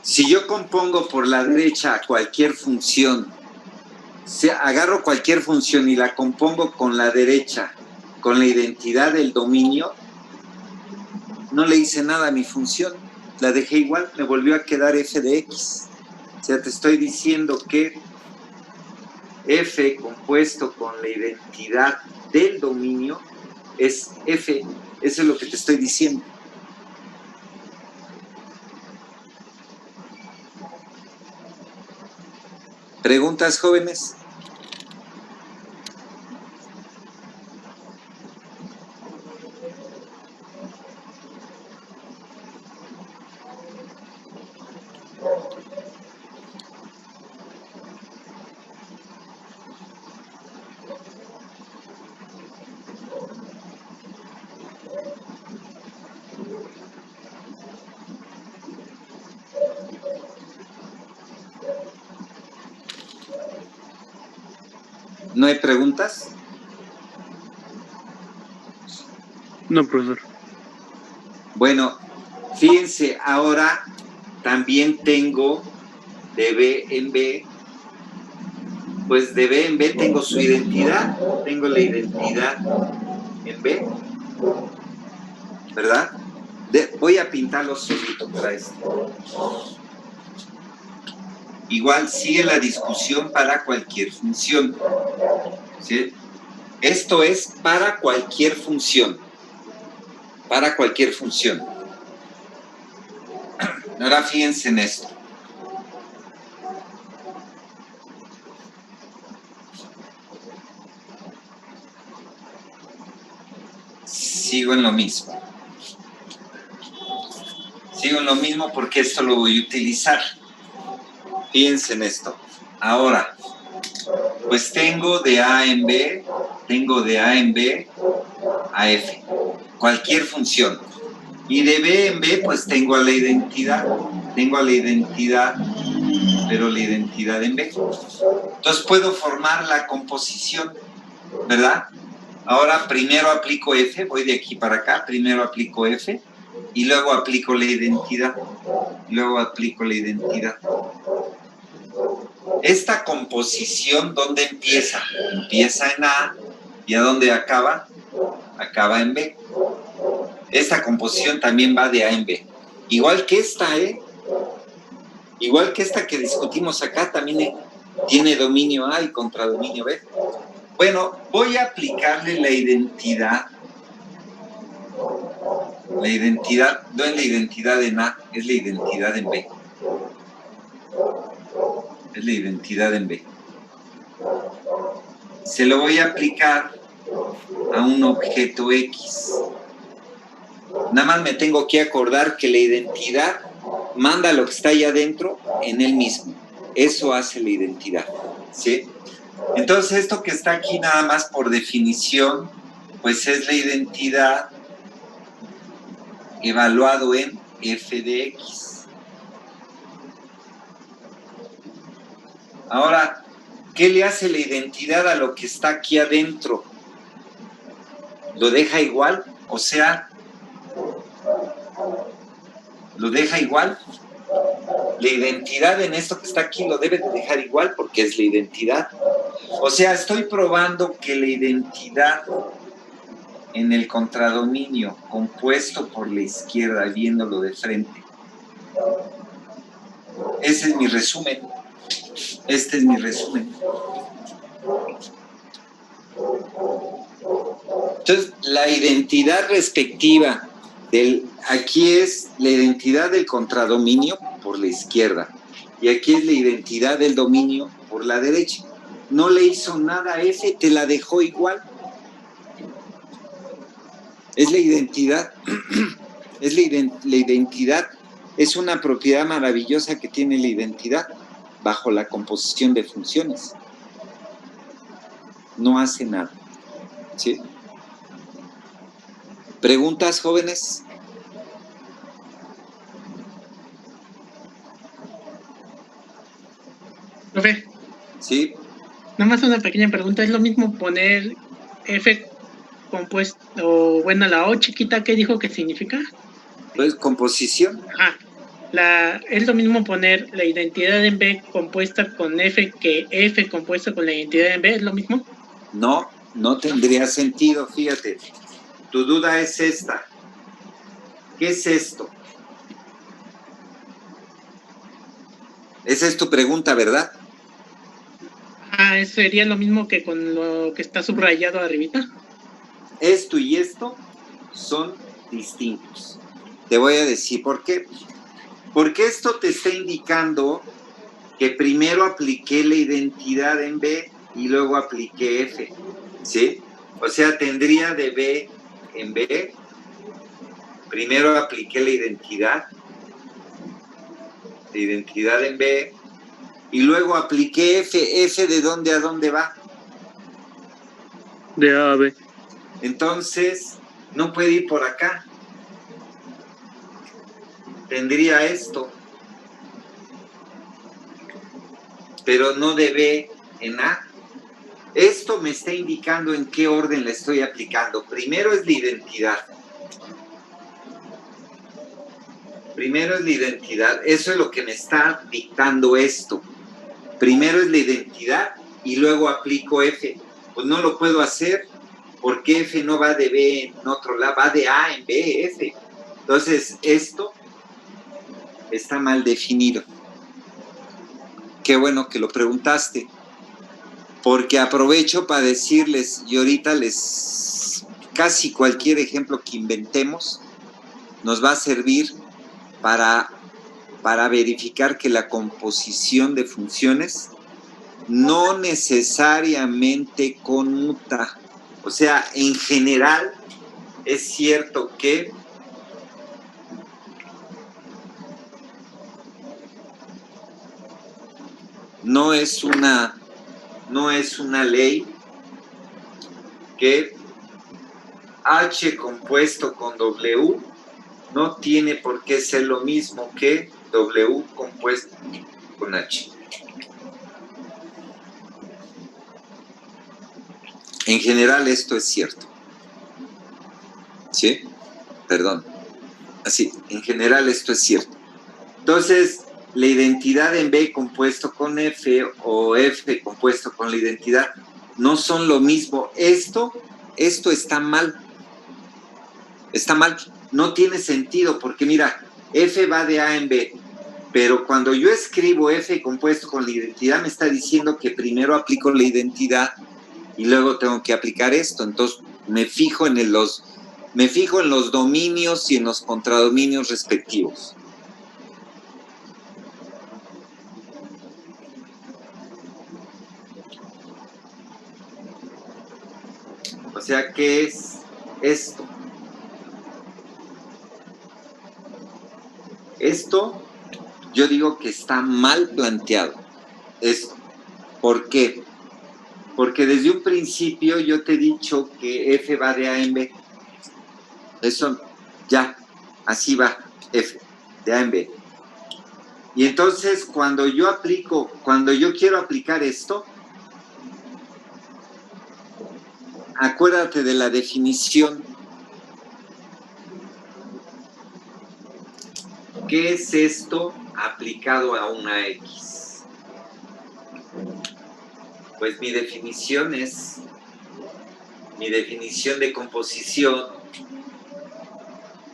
Si yo compongo por la derecha cualquier función, agarro cualquier función y la compongo con la derecha, con la identidad del dominio, no le hice nada a mi función, la dejé igual, me volvió a quedar f de x. O sea, te estoy diciendo que f compuesto con la identidad del dominio es f, eso es lo que te estoy diciendo. ¿Preguntas, jóvenes? ¿No hay preguntas? No, profesor. Bueno, fíjense, ahora también tengo de B en B, pues de B en B tengo su identidad, tengo la identidad en B, ¿verdad? Voy a pintarlo solito para esto. Igual sigue la discusión para cualquier función, ¿sí? Esto es para cualquier función. Para cualquier función. Ahora fíjense en esto. Sigo en lo mismo. Sigo en lo mismo porque esto lo voy a utilizar. Fíjense en esto. Ahora, pues tengo de A en B, tengo de A en B a F. Cualquier función. Y de B en B, pues tengo a la identidad. Tengo a la identidad, pero la identidad en B. Entonces puedo formar la composición, ¿verdad? Ahora primero aplico F, voy de aquí para acá, primero aplico F y luego aplico la identidad. Luego aplico la identidad. Esta composición, ¿dónde empieza? Empieza en A y ¿a dónde acaba? Acaba en B. Esta composición también va de A en B. Igual que esta, igual que esta que discutimos acá, también tiene dominio A y contradominio B. Bueno, voy a aplicarle la identidad. La identidad, no es la identidad en A, es la identidad en B. Es la identidad en B. Se lo voy a aplicar a un objeto X. Nada más me tengo que acordar que la identidad manda lo que está ahí adentro en él mismo. Eso hace la identidad, ¿sí? Entonces esto que está aquí nada más por definición, pues es la identidad evaluado en f de x. Ahora, ¿qué le hace la identidad a lo que está aquí adentro? ¿Lo deja igual? O sea, ¿lo deja igual? La identidad en esto que está aquí lo debe de dejar igual porque es la identidad. O sea, estoy probando que la identidad en el contradominio compuesto por la izquierda, viéndolo de frente. Ese es mi resumen. Este es mi resumen. Entonces, la identidad respectiva aquí es la identidad del contradominio por la izquierda y aquí es la identidad del dominio por la derecha. No le hizo nada a F, te la dejó igual. Es la identidad. Es la identidad. Es una propiedad maravillosa que tiene la identidad bajo la composición de funciones. No hace nada. ¿Sí? ¿Preguntas, jóvenes? Profe, Sí. nada más una pequeña pregunta. ¿Es lo mismo poner F compuesto, o bueno, la O chiquita, ¿qué dijo que significa? Pues composición. Es lo mismo poner la identidad en B compuesta con F que F compuesta con la identidad en B, ¿es lo mismo? No, no tendría sentido, fíjate. Tu duda es esta. ¿Qué es esto? Esa es tu pregunta, ¿verdad? Sería lo mismo que con lo que está subrayado arribita. Esto y esto son distintos. Te voy a decir por qué. Porque esto te está indicando que primero apliqué la identidad en B y luego apliqué F, ¿sí? O sea, tendría de B en B. Primero apliqué la identidad en B y luego apliqué F. ¿F de dónde a dónde va? De A a B. Entonces, no puede ir por acá. Tendría esto. Pero no de B en A. Esto me está indicando en qué orden la estoy aplicando. Primero es la identidad. Primero es la identidad. Eso es lo que me está dictando esto. Primero es la identidad y luego aplico F. Pues no lo puedo hacer porque F no va de B en otro lado, va de A en B, F. Entonces, esto está mal definido. Qué bueno que lo preguntaste, porque aprovecho para decirles, y ahorita casi cualquier ejemplo que inventemos nos va a servir para verificar que la composición de funciones no necesariamente conmuta. O sea, en general es cierto que no es una ley que H compuesto con W no tiene por qué ser lo mismo que W compuesto con H. En general esto es cierto. ¿Sí? Perdón. Así, en general esto es cierto. Entonces, la identidad en B compuesto con F o F compuesto con la identidad no son lo mismo. Esto está mal. Está mal. No tiene sentido porque mira, F va de A en B, pero cuando yo escribo F compuesto con la identidad me está diciendo que primero aplico la identidad y luego tengo que aplicar esto. Entonces me fijo en los dominios y en los contradominios respectivos. O sea, ¿qué es esto? Esto, yo digo que está mal planteado. Esto. ¿Por qué? Porque desde un principio yo te he dicho que F va de A en B. Eso, ya, así va, F, de A en B. Y entonces, cuando yo quiero aplicar esto, acuérdate de la definición. ¿Qué es esto aplicado a una X? Pues mi definición de composición.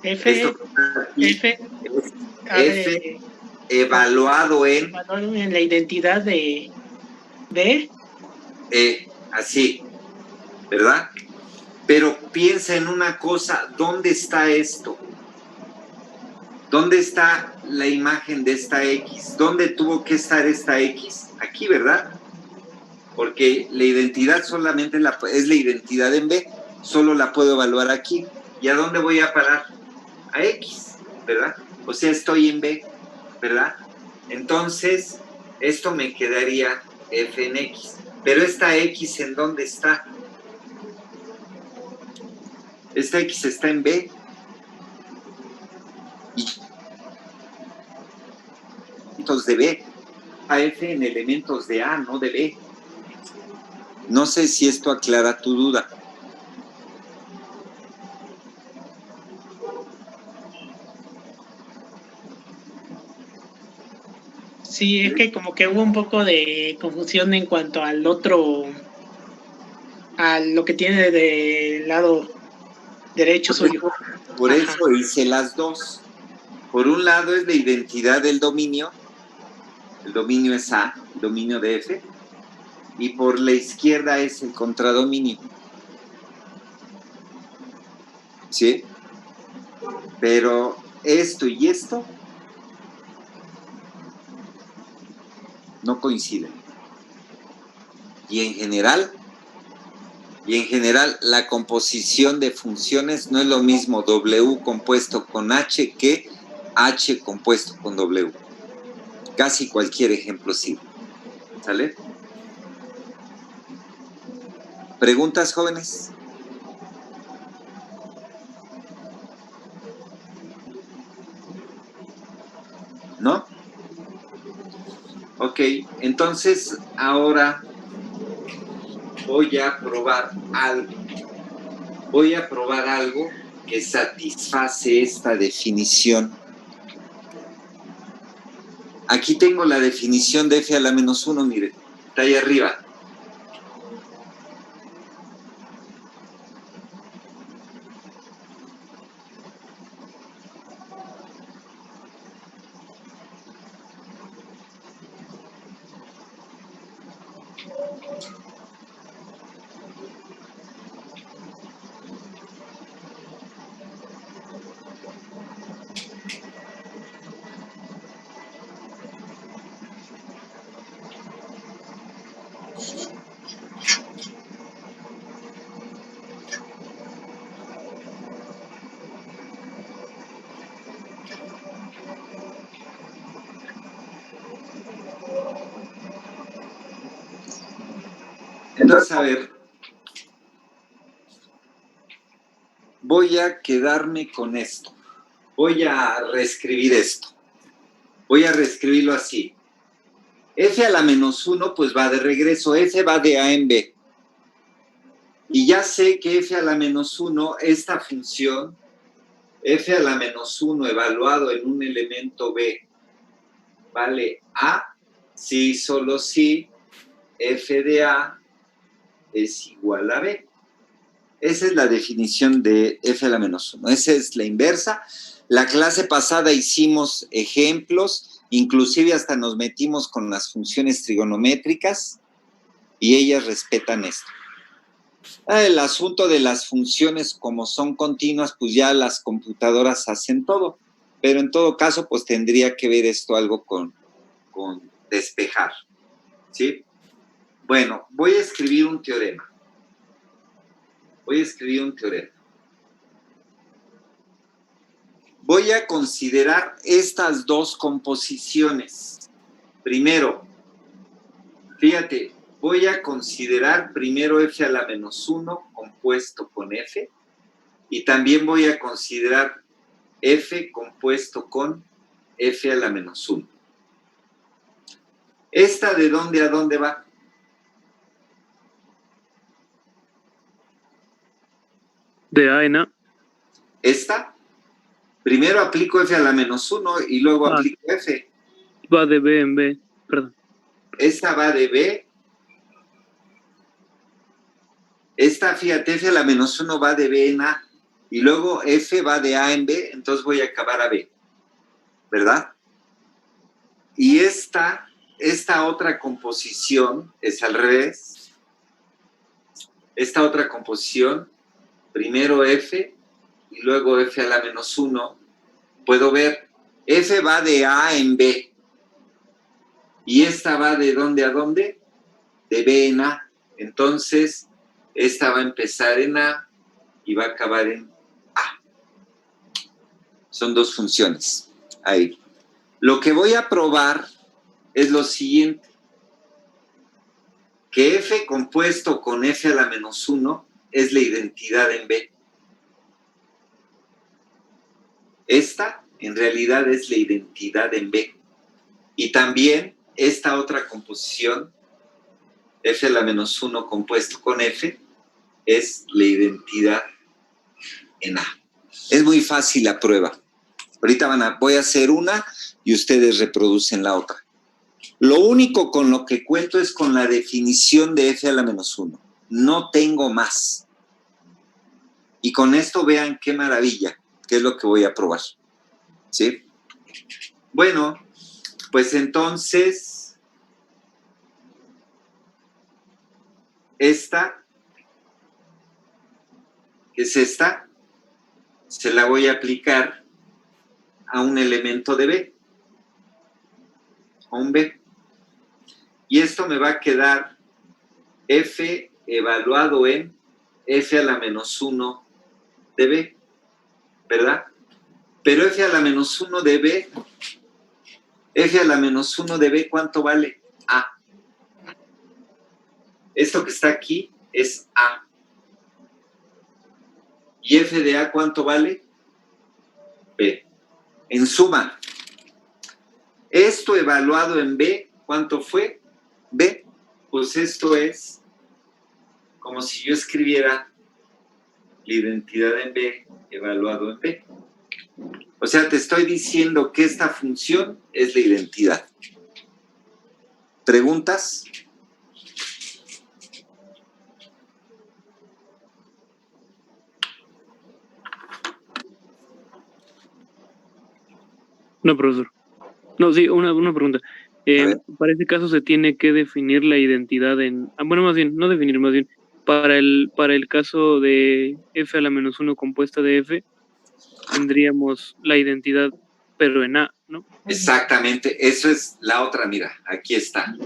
F evaluado en la identidad de B. Así, ¿verdad? Pero piensa en una cosa, ¿dónde está esto? ¿Dónde está la imagen de esta X? ¿Dónde tuvo que estar esta X? Aquí, ¿verdad? Porque la identidad solamente es la identidad en B, solo la puedo evaluar aquí. ¿Y a dónde voy a parar? A X, ¿verdad? O sea, estoy en B, ¿verdad? Entonces, esto me quedaría F en X. Pero esta X, ¿en dónde está? Esta X está en B. Y elementos de B. A F en elementos de A, no de B. No sé si esto aclara tu duda. Sí, es que como que hubo un poco de confusión en cuanto al otro, a lo que tiene del lado derecho suyo. Por eso hice las dos. Por un lado es la identidad del dominio. El dominio es A, el dominio de F. Y por la izquierda es el contradominio. ¿Sí? Pero esto y esto no coinciden. Y en general la composición de funciones no es lo mismo W compuesto con H que H compuesto con W. Casi cualquier ejemplo sirve. ¿Sale? ¿Preguntas, jóvenes? ¿No? Ok, entonces ahora voy a probar algo. Voy a probar algo que satisface esta definición Aquí tengo la definición de f a la menos 1, mire, está ahí arriba. Entonces, a ver, voy a quedarme con esto. Voy a reescribir esto. Voy a reescribirlo así. F a la menos 1 pues va de regreso. F va de A en B. Y ya sé que F a la menos 1, esta función, F a la menos 1 evaluado en un elemento B, vale A, si solo si F de A es igual a B. Esa es la definición de F a la menos 1. Esa es la inversa. La clase pasada hicimos ejemplos, inclusive hasta nos metimos con las funciones trigonométricas y ellas respetan esto. El asunto de las funciones como son continuas, pues ya las computadoras hacen todo, pero en todo caso, pues tendría que ver esto algo con despejar, ¿sí? Bueno, voy a escribir un teorema. Voy a considerar estas dos composiciones. Primero, fíjate, voy a considerar primero f a la menos 1 compuesto con f y también voy a considerar f compuesto con f a la menos 1. ¿Esta de dónde a dónde va? De A en A. ¿Esta? Primero aplico f a la menos 1 y luego aplico f. Va de B en B, perdón. Esta va de B. Esta, fíjate, f a la menos 1 va de B en A. Y luego f va de A en B, entonces voy a acabar a B. ¿Verdad? Y esta otra composición es al revés. Esta otra composición, primero f y luego f a la menos 1. Puedo ver, f va de A en B. Y esta va de ¿dónde a dónde? De B en A. Entonces, esta va a empezar en A y va a acabar en A. Son dos funciones. Ahí. Lo que voy a probar es lo siguiente. Que f compuesto con f a la menos 1 es la identidad en B. Esta, en realidad, es la identidad en B. Y también esta otra composición, f a la menos 1 compuesto con f, es la identidad en A. Es muy fácil la prueba. Ahorita voy a hacer una y ustedes reproducen la otra. Lo único con lo que cuento es con la definición de f a la menos 1. No tengo más. Y con esto vean qué maravilla, qué es lo que voy a probar. ¿Sí? Bueno, pues entonces, esta, que es esta, se la voy a aplicar a un elemento de B, a un B. Y esto me va a quedar f evaluado en f a la menos 1 de B, ¿verdad? Pero f a la menos 1 de B, f a la menos 1 de B, ¿cuánto vale? A. Esto que está aquí es A. ¿Y f de A cuánto vale? B. En suma, esto evaluado en B, ¿cuánto fue? B. Pues esto es como si yo escribiera la identidad en B evaluado en B. O sea, te estoy diciendo que esta función es la identidad. ¿Preguntas? No, profesor. No, sí, una pregunta. ver. Para este caso se tiene que definir la identidad en... bueno, más bien, no definir, más bien. Para el caso de f a la menos 1 compuesta de f, tendríamos la identidad, pero en A, ¿no? Exactamente, eso es la otra, mira, aquí está.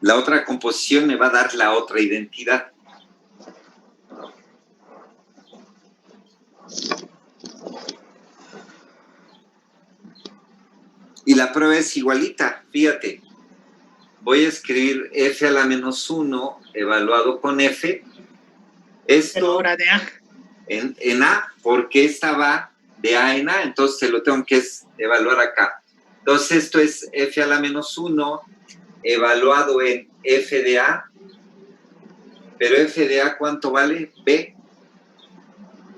La otra composición me va a dar la otra identidad. Y la prueba es igualita, fíjate. Voy a escribir f a la menos 1 evaluado con f. Pero Esto ahora de A. en A, porque esta va de A en A, entonces se lo tengo que evaluar acá. Entonces esto es f a la menos 1 evaluado en f de A, pero f de A, ¿cuánto vale? B.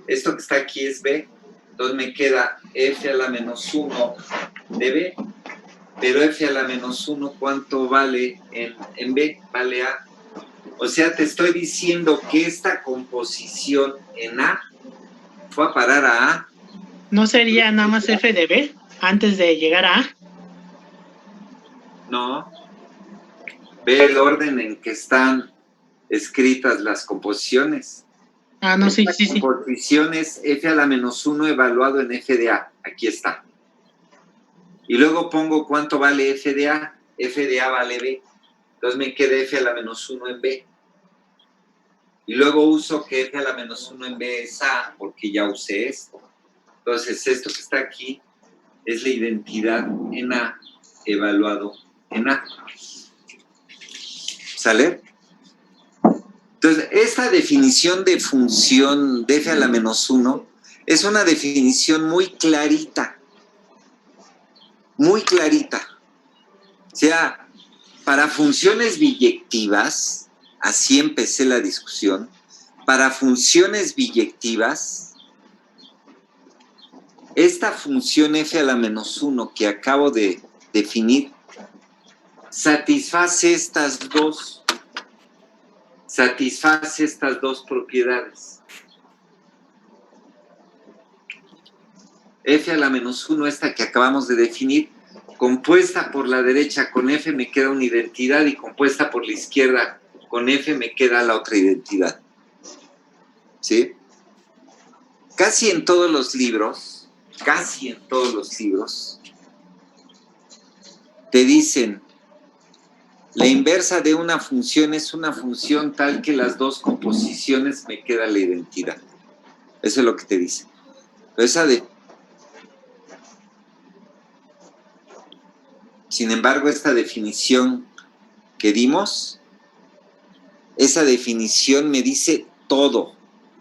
Esto que está aquí es B, entonces me queda f a la menos 1 de B, pero f a la menos 1, ¿cuánto vale en B? Vale A. O sea, te estoy diciendo que esta composición en A fue a parar a A. ¿No sería nada más F de B antes de llegar a A? No. Ve el orden en que están escritas las composiciones. Ah, no, sí, sí, sí. Composición es f a la menos 1 evaluado en f de A. Aquí está. Y luego pongo cuánto vale f de A. F de A vale B. Entonces me queda f a la menos 1 en B. Y luego uso que f a la menos 1 en B es A, porque ya usé esto. Entonces esto que está aquí es la identidad en A evaluado en A. ¿Sale? Entonces, esta definición de función de f a la menos 1 es una definición muy clarita. Muy clarita. O sea, para funciones biyectivas, así empecé la discusión, para funciones biyectivas, esta función f a la menos 1 que acabo de definir satisface estas dos propiedades. F a la menos 1, esta que acabamos de definir, compuesta por la derecha con F me queda una identidad y compuesta por la izquierda con F me queda la otra identidad. ¿Sí? Casi en todos los libros, te dicen, la inversa de una función es una función tal que las dos composiciones me queda la identidad. Eso es lo que te dice. Pero sin embargo, esta definición que dimos, esa definición me dice todo.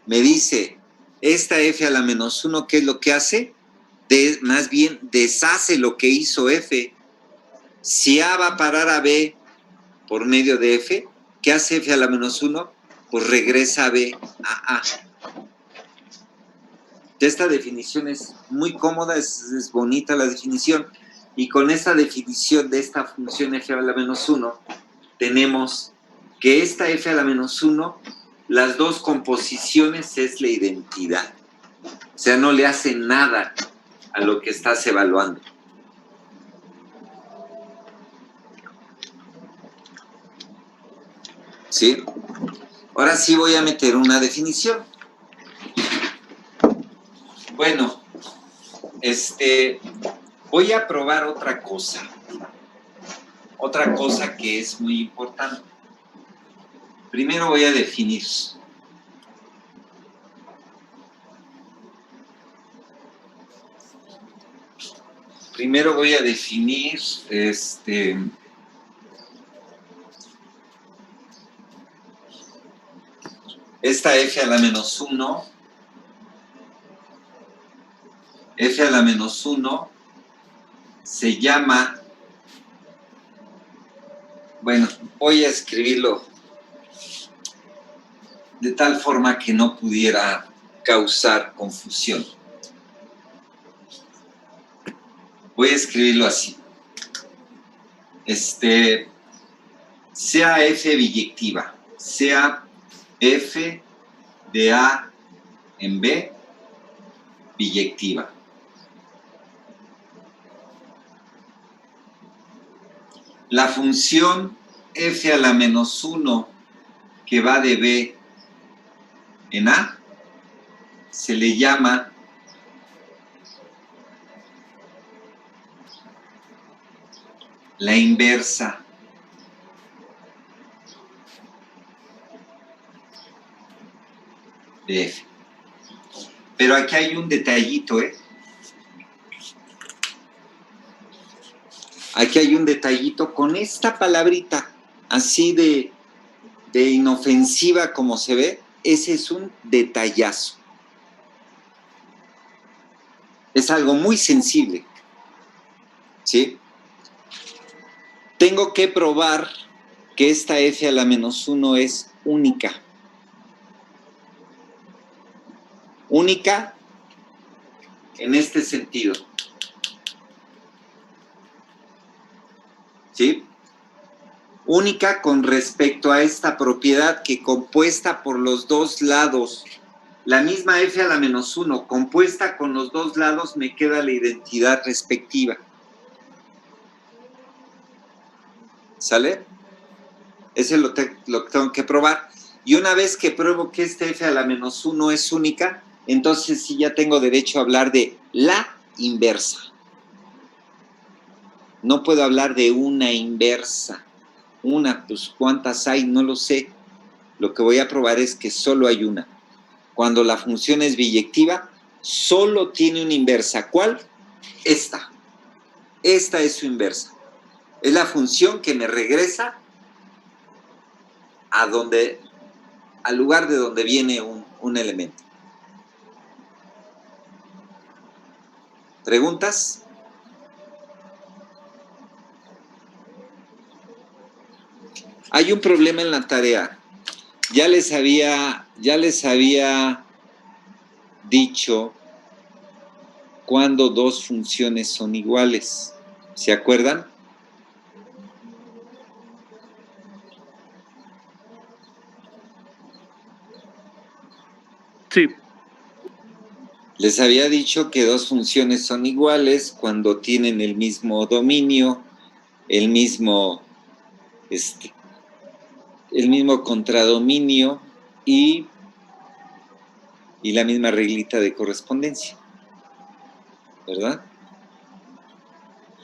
Me dice, esta f a la menos 1, ¿qué es lo que hace? Más bien, deshace lo que hizo f. Si A va a parar a B por medio de f, ¿qué hace f a la menos 1? Pues regresa a B a A. Esta definición es muy cómoda, es bonita la definición. Y con esta definición de esta función f a la menos 1, tenemos que esta f a la menos 1, las dos composiciones es la identidad. O sea, no le hace nada a lo que estás evaluando. ¿Sí? Ahora sí voy a meter una definición. Bueno, voy a probar otra cosa. Otra cosa que es muy importante. Primero voy a definir. Primero voy a definir esta f a la menos 1. F a la menos 1 se llama, bueno, voy a escribirlo de tal forma que no pudiera causar confusión. Voy a escribirlo así. Sea F biyectiva, sea F de A en B biyectiva. La función F a la menos 1 que va de B en A se le llama la inversa de F. Pero aquí hay un detallito, ¿eh? Aquí hay un detallito con esta palabrita, así de inofensiva como se ve. Ese es un detallazo. Es algo muy sensible, ¿sí? Tengo que probar que esta F a la menos 1 es única. Única en este sentido. ¿Sí? Única con respecto a esta propiedad que compuesta por los dos lados, la misma F a la menos 1, compuesta con los dos lados, me queda la identidad respectiva. ¿Sale? Ese es lo que tengo que probar. Y una vez que pruebo que esta F a la menos 1 es única, entonces sí ya tengo derecho a hablar de la inversa. No puedo hablar de una inversa. Una, pues ¿cuántas hay? No lo sé. Lo que voy a probar es que solo hay una. Cuando la función es biyectiva, solo tiene una inversa. ¿Cuál? Esta. Esta es su inversa. Es la función que me regresa al lugar de donde viene un elemento. ¿Preguntas? Hay un problema en la tarea. Ya les había dicho cuando dos funciones son iguales. ¿Se acuerdan? Sí. Les había dicho que dos funciones son iguales cuando tienen el mismo dominio, el mismo contradominio y la misma reglita de correspondencia, ¿verdad?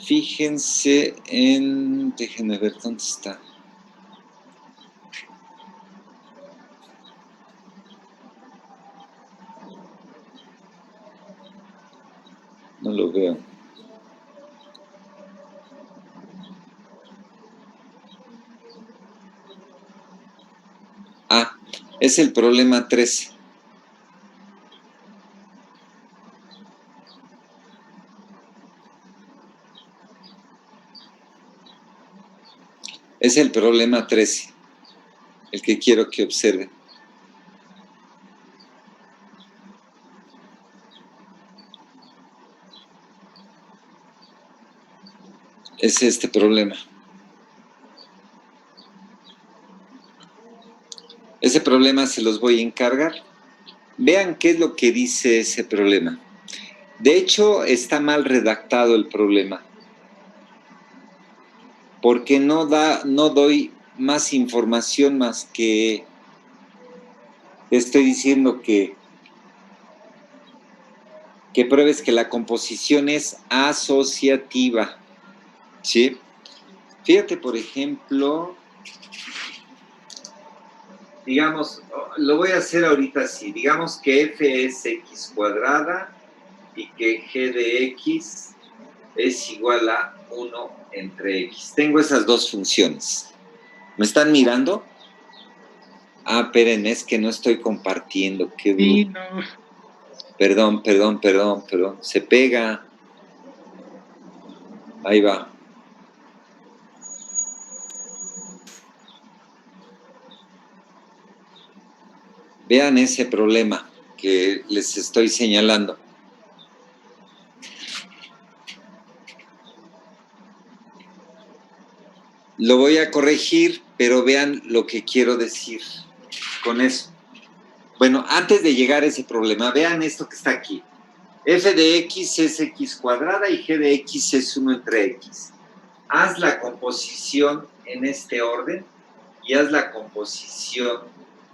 Fíjense en... Déjenme ver dónde está. No lo veo. Ah, es el problema 13. Es el problema 13, el que quiero que observen. Es este problema. Ese problema se los voy a encargar. Vean qué es lo que dice ese problema. De hecho, está mal redactado el problema. Porque no doy más información más que estoy diciendo que pruebes que la composición es asociativa. ¿Sí? Fíjate, por ejemplo, digamos, lo voy a hacer ahorita así. Digamos que f es x cuadrada y que g de x es igual a 1 entre x. Tengo esas dos funciones. ¿Me están mirando? Ah, esperen, es que no estoy compartiendo. Qué Sí, bruto. no. Perdón. Se pega. Ahí va. Vean ese problema que les estoy señalando. Lo voy a corregir, pero vean lo que quiero decir con eso. Bueno, antes de llegar a ese problema, vean esto que está aquí. F de x es x cuadrada y g de x es 1 entre x. Haz la composición en este orden y haz la composición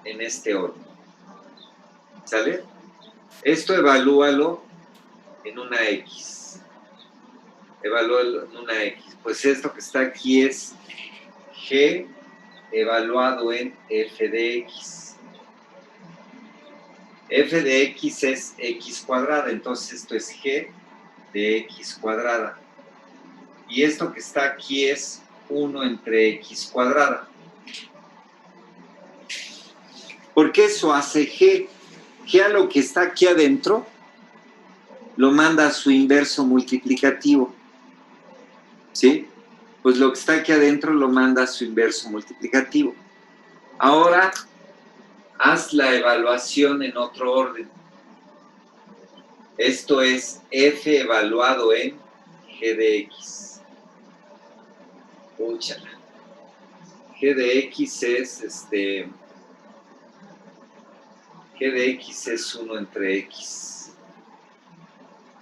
en este orden. ¿Sale? Esto evalúalo en una x. Evalúalo en una x. Pues esto que está aquí es g evaluado en f de x. F de x es x cuadrada, entonces esto es g de x cuadrada. Y esto que está aquí es 1 entre x cuadrada. Porque eso hace g. G a lo que está aquí adentro lo manda a su inverso multiplicativo. ¿Sí? Pues lo que está aquí adentro lo manda a su inverso multiplicativo. Ahora, haz la evaluación en otro orden. Esto es f evaluado en g de x. Úchala. G de x es g de x es 1 entre x.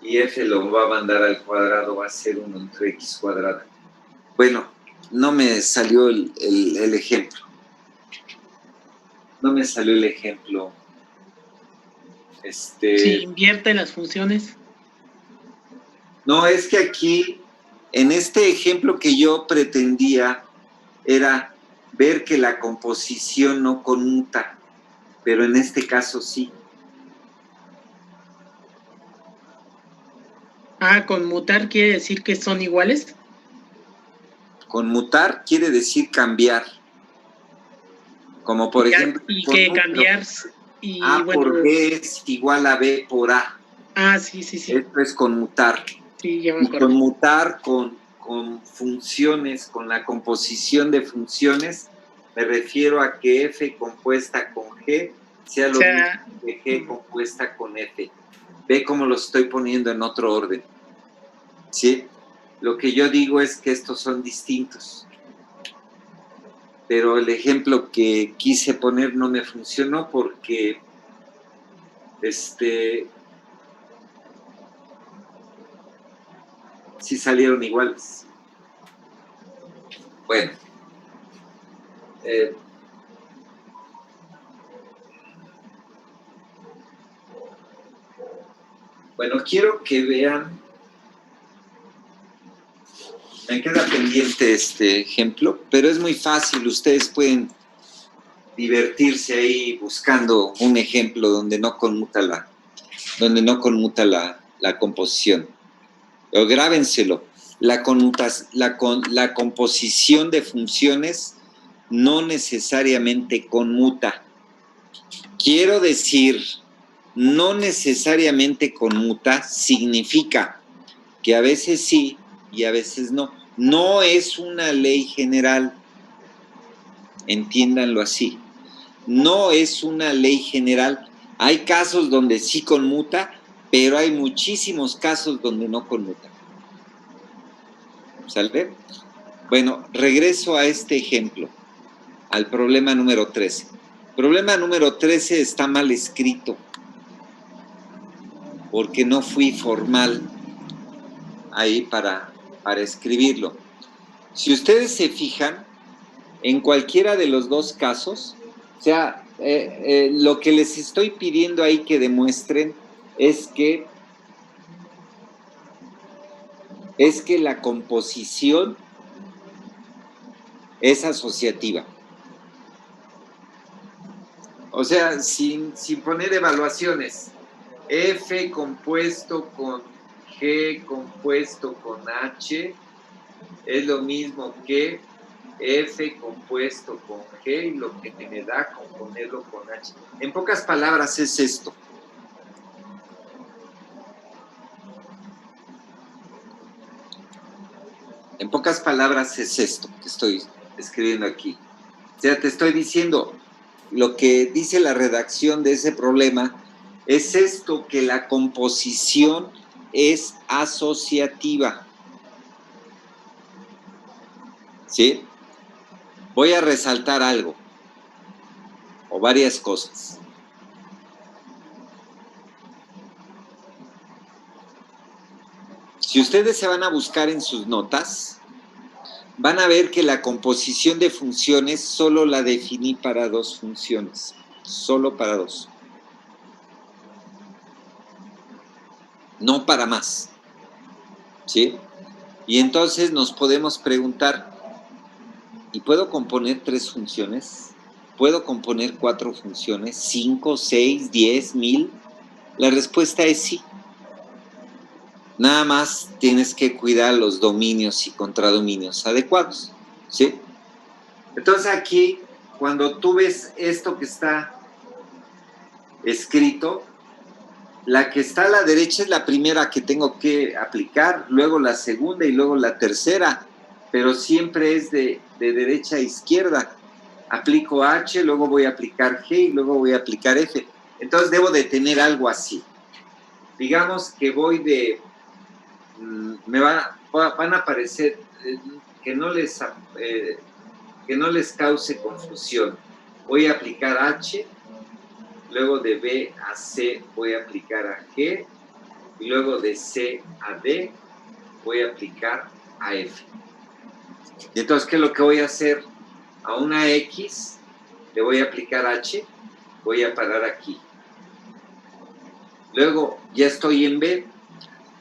Y f lo va a mandar al cuadrado, va a ser 1 entre x cuadrada. Bueno, no me salió el ejemplo. No me salió el ejemplo. Si invierte las funciones. No, es que aquí, en este ejemplo que yo pretendía, era ver que la composición no conmuta, pero en este caso sí. Conmutar quiere decir que son iguales. Conmutar quiere decir cambiar. Como por ejemplo... Y que cambiar... Y, A por B es igual a B por A. Sí. Esto es conmutar. Sí, ya me Y acuerdo. conmutar con funciones, con la composición de funciones, me refiero a que F compuesta con G sea lo mismo que G compuesta con F. Ve cómo lo estoy poniendo en otro orden. ¿Sí? Lo que yo digo es que estos son distintos. Pero el ejemplo que quise poner no me funcionó porque sí salieron iguales. Bueno. Bueno, quiero que vean. Me queda pendiente este ejemplo, pero es muy fácil. Ustedes pueden divertirse ahí buscando un ejemplo donde no conmuta la composición. Pero grábenselo. La composición de funciones no necesariamente conmuta. Quiero decir, no necesariamente conmuta significa que a veces sí y a veces no. No es una ley general. Entiéndanlo así. No es una ley general. Hay casos donde sí conmuta, pero hay muchísimos casos donde no conmuta. ¿Sale? Bueno, regreso a este ejemplo, al problema número 13. Problema número 13 está mal escrito, porque no fui formal ahí para escribirlo. Si ustedes se fijan, en cualquiera de los dos casos, o sea, lo que les estoy pidiendo ahí que demuestren es que la composición es asociativa. O sea, sin poner evaluaciones. F compuesto con G compuesto con H es lo mismo que F compuesto con G y lo que me da componerlo con H. En pocas palabras es esto. En pocas palabras es esto que estoy escribiendo aquí. O sea, te estoy diciendo, lo que dice la redacción de ese problema es esto, que la composición es asociativa. ¿Sí? voy a resaltar algo o varias cosas. Si ustedes se van a buscar en sus notas, van a ver que la composición de funciones solo la definí para 2 funciones, solo para 2. No para más, ¿sí? Y entonces nos podemos preguntar, ¿y puedo componer 3 funciones? ¿Puedo componer 4 funciones? ¿5, 6, 10, 1000? La respuesta es sí. Nada más tienes que cuidar los dominios y contradominios adecuados, ¿sí? Entonces aquí, cuando tú ves esto que está escrito, la que está a la derecha es la primera que tengo que aplicar, luego la segunda y luego la tercera, pero siempre es de derecha a izquierda. Aplico H, luego voy a aplicar G y luego voy a aplicar F. Entonces debo de tener algo así. Digamos que voy de... van a aparecer que no les cause confusión. Voy a aplicar H, luego de B a C voy a aplicar a G, y luego de C a D voy a aplicar a F. Y entonces, ¿qué es lo que voy a hacer? A una X le voy a aplicar H, voy a parar aquí. Luego ya estoy en B.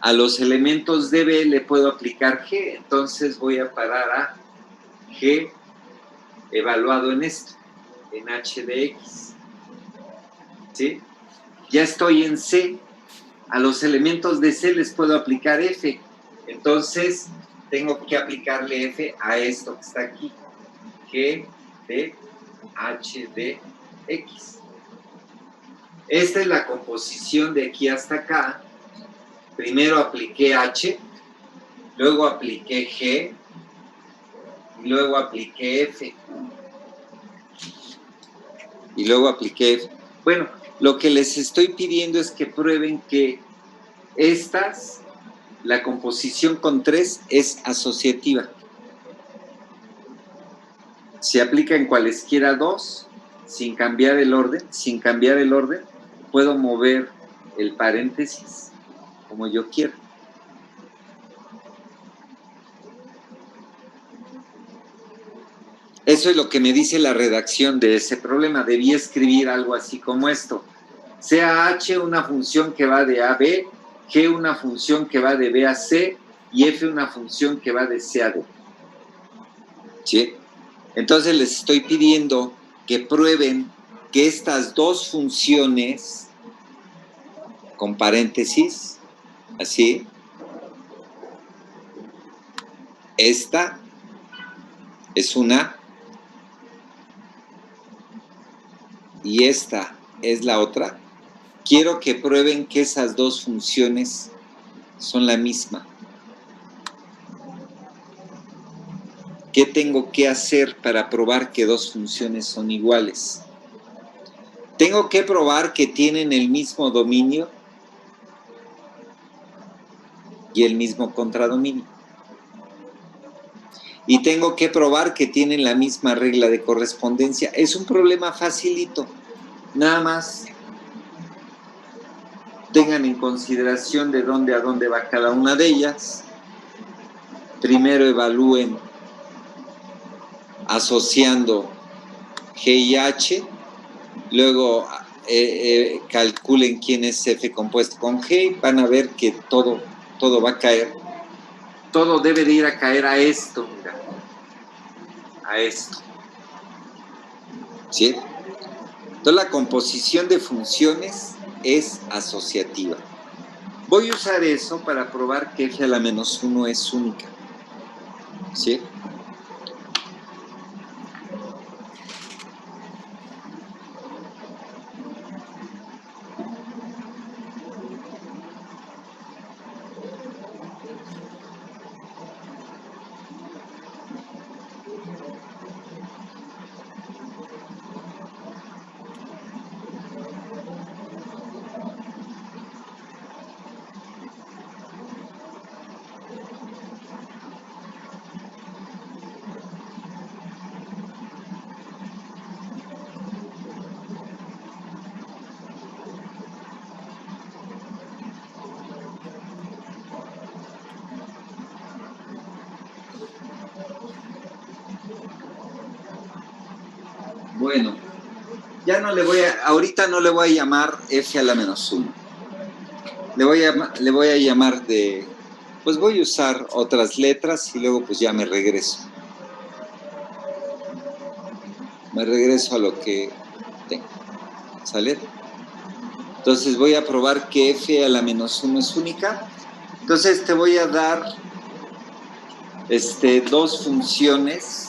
A los elementos de B le puedo aplicar G, entonces voy a parar a G evaluado en esto, en H de X. ¿Sí? Ya estoy en C. A los elementos de C les puedo aplicar F. Entonces, tengo que aplicarle F a esto que está aquí. G de H de X. Esta es la composición de aquí hasta acá. Primero apliqué H, luego apliqué G, y luego apliqué F. Y luego apliqué F. Bueno, lo que les estoy pidiendo es que prueben que estas, la composición con 3 es asociativa. Se aplica en cualesquiera 2, sin cambiar el orden, puedo mover el paréntesis como yo quiera. Eso es lo que me dice la redacción de ese problema. Debí escribir algo así como esto. Sea H una función que va de A a B, G una función que va de B a C y F una función que va de C a D. ¿Sí? Entonces les estoy pidiendo que prueben que estas 2 funciones con paréntesis, así, esta es una y esta es la otra. Quiero que prueben que esas 2 funciones son la misma. ¿Qué tengo que hacer para probar que 2 funciones son iguales? Tengo que probar que tienen el mismo dominio y el mismo contradominio. Y tengo que probar que tienen la misma regla de correspondencia. Es un problema facilito. Nada más tengan en consideración de dónde a dónde va cada una de ellas. Primero evalúen asociando G y H. Luego calculen quién es F compuesto con G. Van a ver que todo va a caer. Todo debe de ir a caer a esto, mira. A esto. ¿Sí? Entonces la composición de funciones es asociativa. Voy a usar eso para probar que F a la menos 1 es única. ¿Sí? Bueno, ya no le voy a, ahorita no le voy a llamar f a la menos 1. Le voy a llamar pues voy a usar otras letras y luego pues ya me regreso. Me regreso a lo que tengo. ¿Sale? Entonces voy a probar que f a la menos 1 es única. Entonces te voy a dar dos funciones.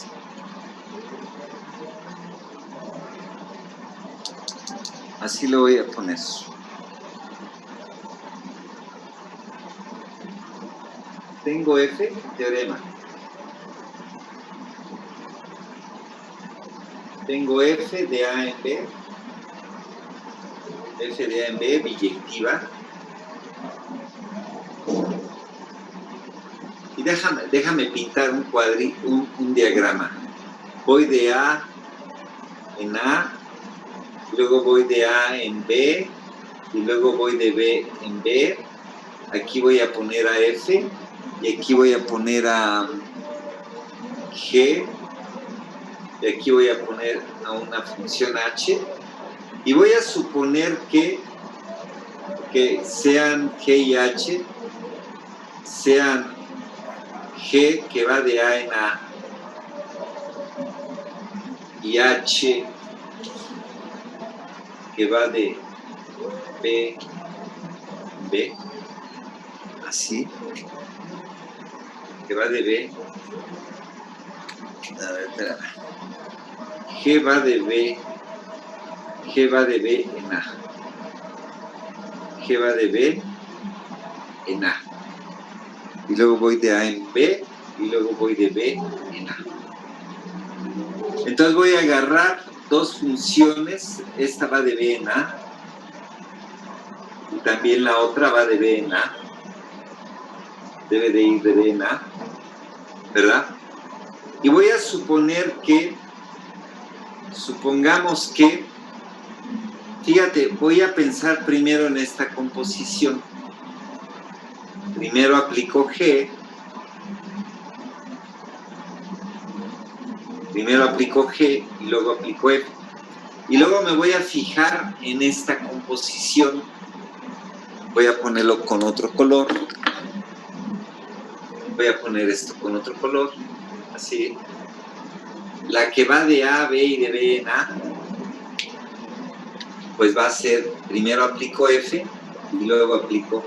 Así lo voy a poner. Tengo f, teorema. Tengo f de a en b. F de a en b, biyectiva. Y déjame pintar un diagrama. Voy de A en A, luego voy de A en B, y luego voy de B en B. Aquí voy a poner a F, y aquí voy a poner a G, y aquí voy a poner a una función H, y voy a suponer que sean G y H, sean G que va de A en A y H que va de B en B, así, que va de B, a ver, espérame, G va de B en A, G va de B en A, y luego voy de A en B, y luego voy de B en A. Entonces voy a agarrar dos funciones, esta va de B en A, y también la otra va de B en A, debe de ir de B en A, ¿verdad? Y voy a suponer que, supongamos que, fíjate, voy a pensar primero en esta composición. Primero aplico G, y luego aplico F. Y luego me voy a fijar en esta composición. Voy a ponerlo con otro color. Voy a poner esto con otro color. Así. La que va de A a B y de B en A, pues va a ser, primero aplico F y luego aplico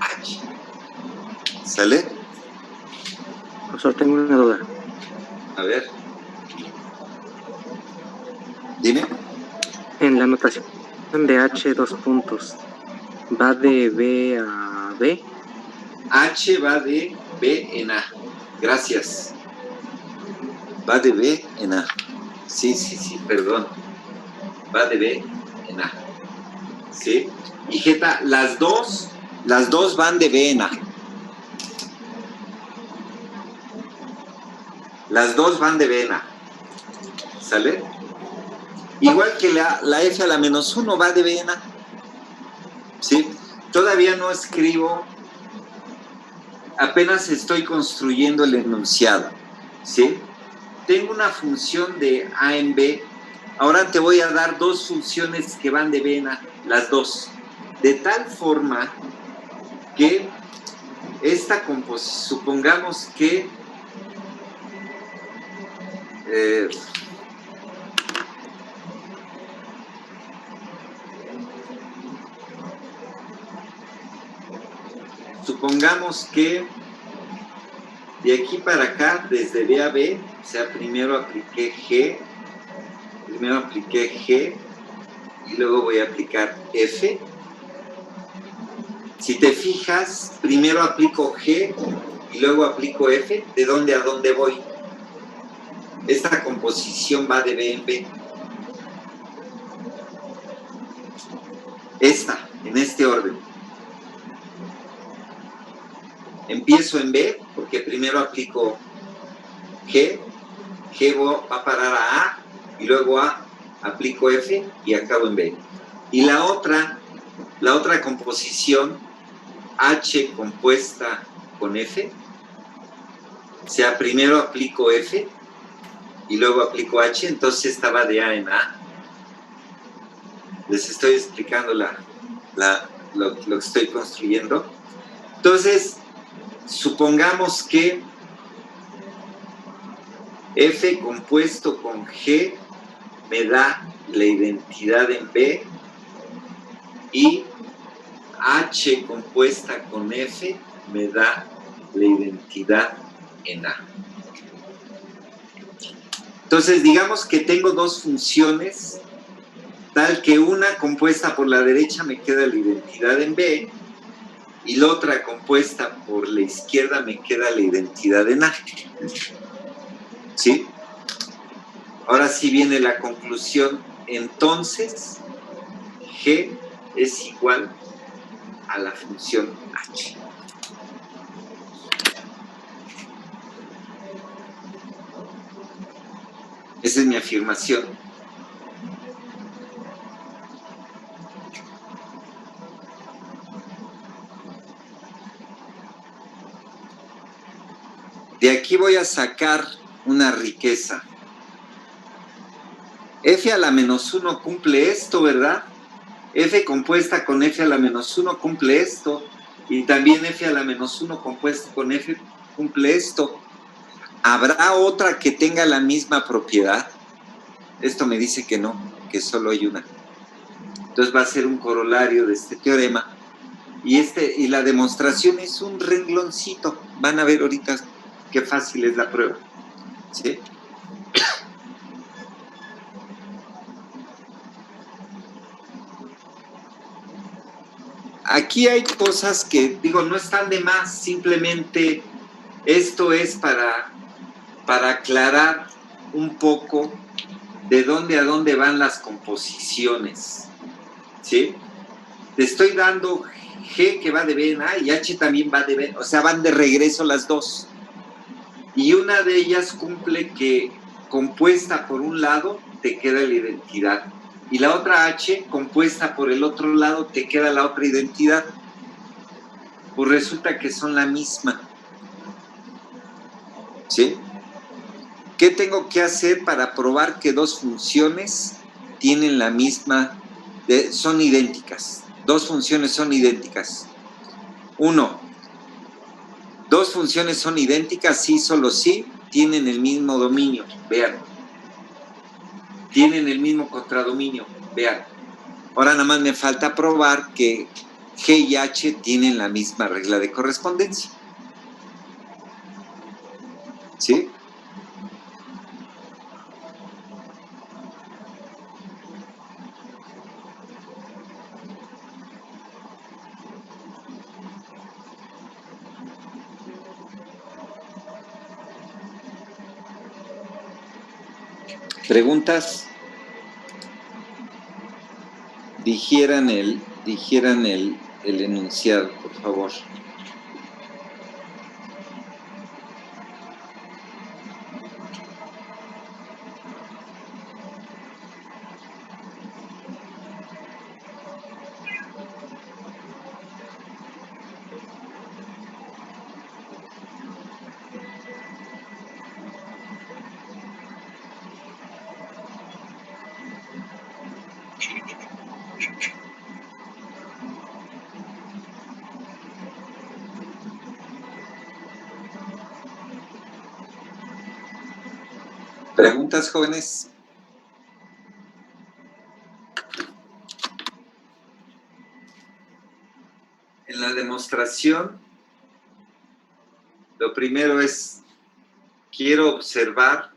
H. ¿Sale? Profesor, tengo una duda. A ver. Dime. En la notación de H, dos puntos, ¿va de B a B? H va de B en A. Gracias. Va de B en A. Sí, perdón. Va de B en A. ¿Sí? Y Jeta, las dos van de B en A. Las dos van de B en A. ¿Sale? Igual que la F a la menos 1 va de B en A. ¿Sí? Todavía no escribo, apenas estoy construyendo el enunciado. ¿Sí? Tengo una función de A en B. Ahora te voy a dar dos funciones que van de B en A, las dos. De tal forma que esta composición, supongamos que de aquí para acá, desde B a B, o sea, primero apliqué G, y luego voy a aplicar F. Si te fijas, primero aplico G y luego aplico F. ¿De dónde a dónde voy? Esta composición va de B en B. Esta, en este orden. Empiezo en B, porque primero aplico G va a parar a A, y luego aplico F, y acabo en B. Y la otra composición, H compuesta con F, o sea, primero aplico F, y luego aplico H, entonces esta va de A en A. Les estoy explicando lo que estoy construyendo. Entonces, supongamos que F compuesto con G me da la identidad en B y H compuesta con F me da la identidad en A. Entonces, digamos que tengo dos funciones, tal que una compuesta por la derecha me queda la identidad en B y la otra compuesta por la izquierda me queda la identidad en A. ¿Sí? Ahora sí viene la conclusión. Entonces, G es igual a la función H. Esa es mi afirmación. De aquí voy a sacar una riqueza. F a la menos 1 cumple esto, ¿verdad? F compuesta con F a la menos 1 cumple esto. Y también F a la menos 1 compuesta con F cumple esto. ¿Habrá otra que tenga la misma propiedad? Esto me dice que no, que solo hay una. Entonces va a ser un corolario de este teorema. Y la demostración es un rengloncito. Van a ver ahorita qué fácil es la prueba. ¿Sí? Aquí hay cosas que, digo, no están de más, simplemente esto es para aclarar un poco de dónde a dónde van las composiciones. ¿Sí? Te estoy dando G que va de B en A y H también va de B, o sea, van de regreso las dos. Y una de ellas cumple que compuesta por un lado te queda la identidad. Y la otra H, compuesta por el otro lado, te queda la otra identidad. Pues resulta que son la misma. ¿Sí? ¿Qué tengo que hacer para probar que dos funciones tienen la misma, son idénticas? Dos funciones son idénticas. Uno, dos funciones son idénticas, sí, solo sí, tienen el mismo dominio. Vean. Tienen el mismo contradominio. Vean. Ahora nada más me falta probar que G y H tienen la misma regla de correspondencia. ¿Sí? ¿Preguntas? Digieran el enunciado, por favor. ¿Preguntas, jóvenes? En la demostración, lo primero es, quiero observar,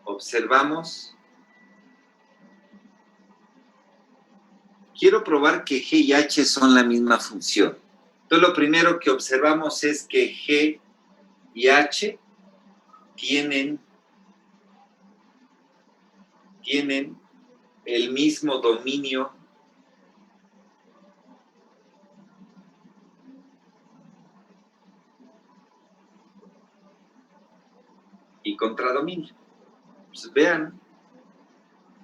observamos, quiero probar que G y H son la misma función. Entonces, lo primero que observamos es que G y H tienen el mismo dominio y contradominio. Pues vean,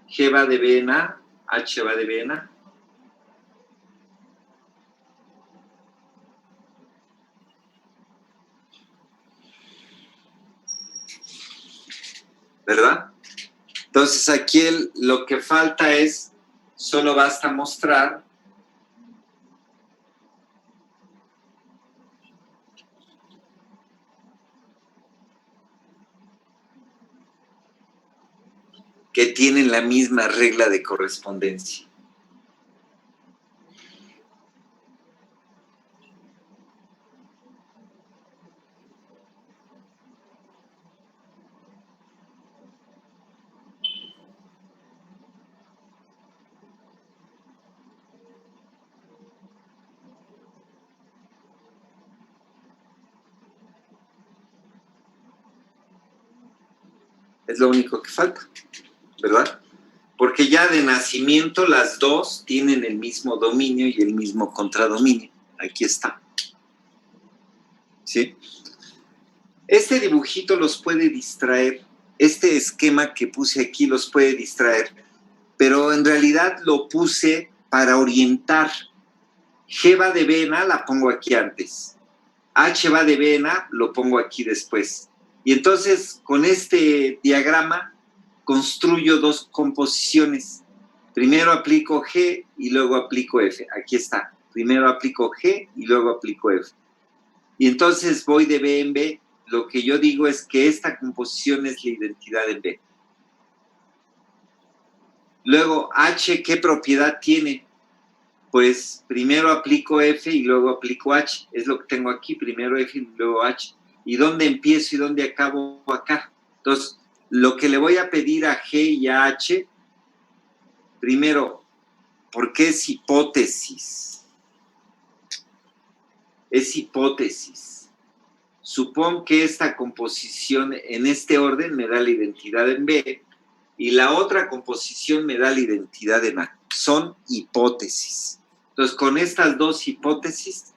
G va de B en A, H va de B en A. ¿verdad? Entonces aquí lo que falta es, solo basta mostrar que tienen la misma regla de correspondencia. Es lo único que falta, ¿verdad? Porque ya de nacimiento las dos tienen el mismo dominio y el mismo contradominio. Aquí está. ¿Sí? Este dibujito los puede distraer. Este esquema que puse aquí los puede distraer. Pero en realidad lo puse para orientar. G va de B en A, la pongo aquí antes. H va de B en A, lo pongo aquí después. Y entonces con este diagrama construyo dos composiciones. Primero aplico G y luego aplico F. Aquí está. Primero aplico G y luego aplico F. Y entonces voy de B en B. Lo que yo digo es que esta composición es la identidad en B. Luego, H, ¿qué propiedad tiene? Pues primero aplico F y luego aplico H. Es lo que tengo aquí. Primero F y luego H. ¿Y dónde empiezo y dónde acabo acá? Entonces, lo que le voy a pedir a G y a H, primero, ¿por qué es hipótesis? Es hipótesis. Supón que esta composición en este orden me da la identidad en B y la otra composición me da la identidad en A. Son hipótesis. Entonces, con estas dos hipótesis,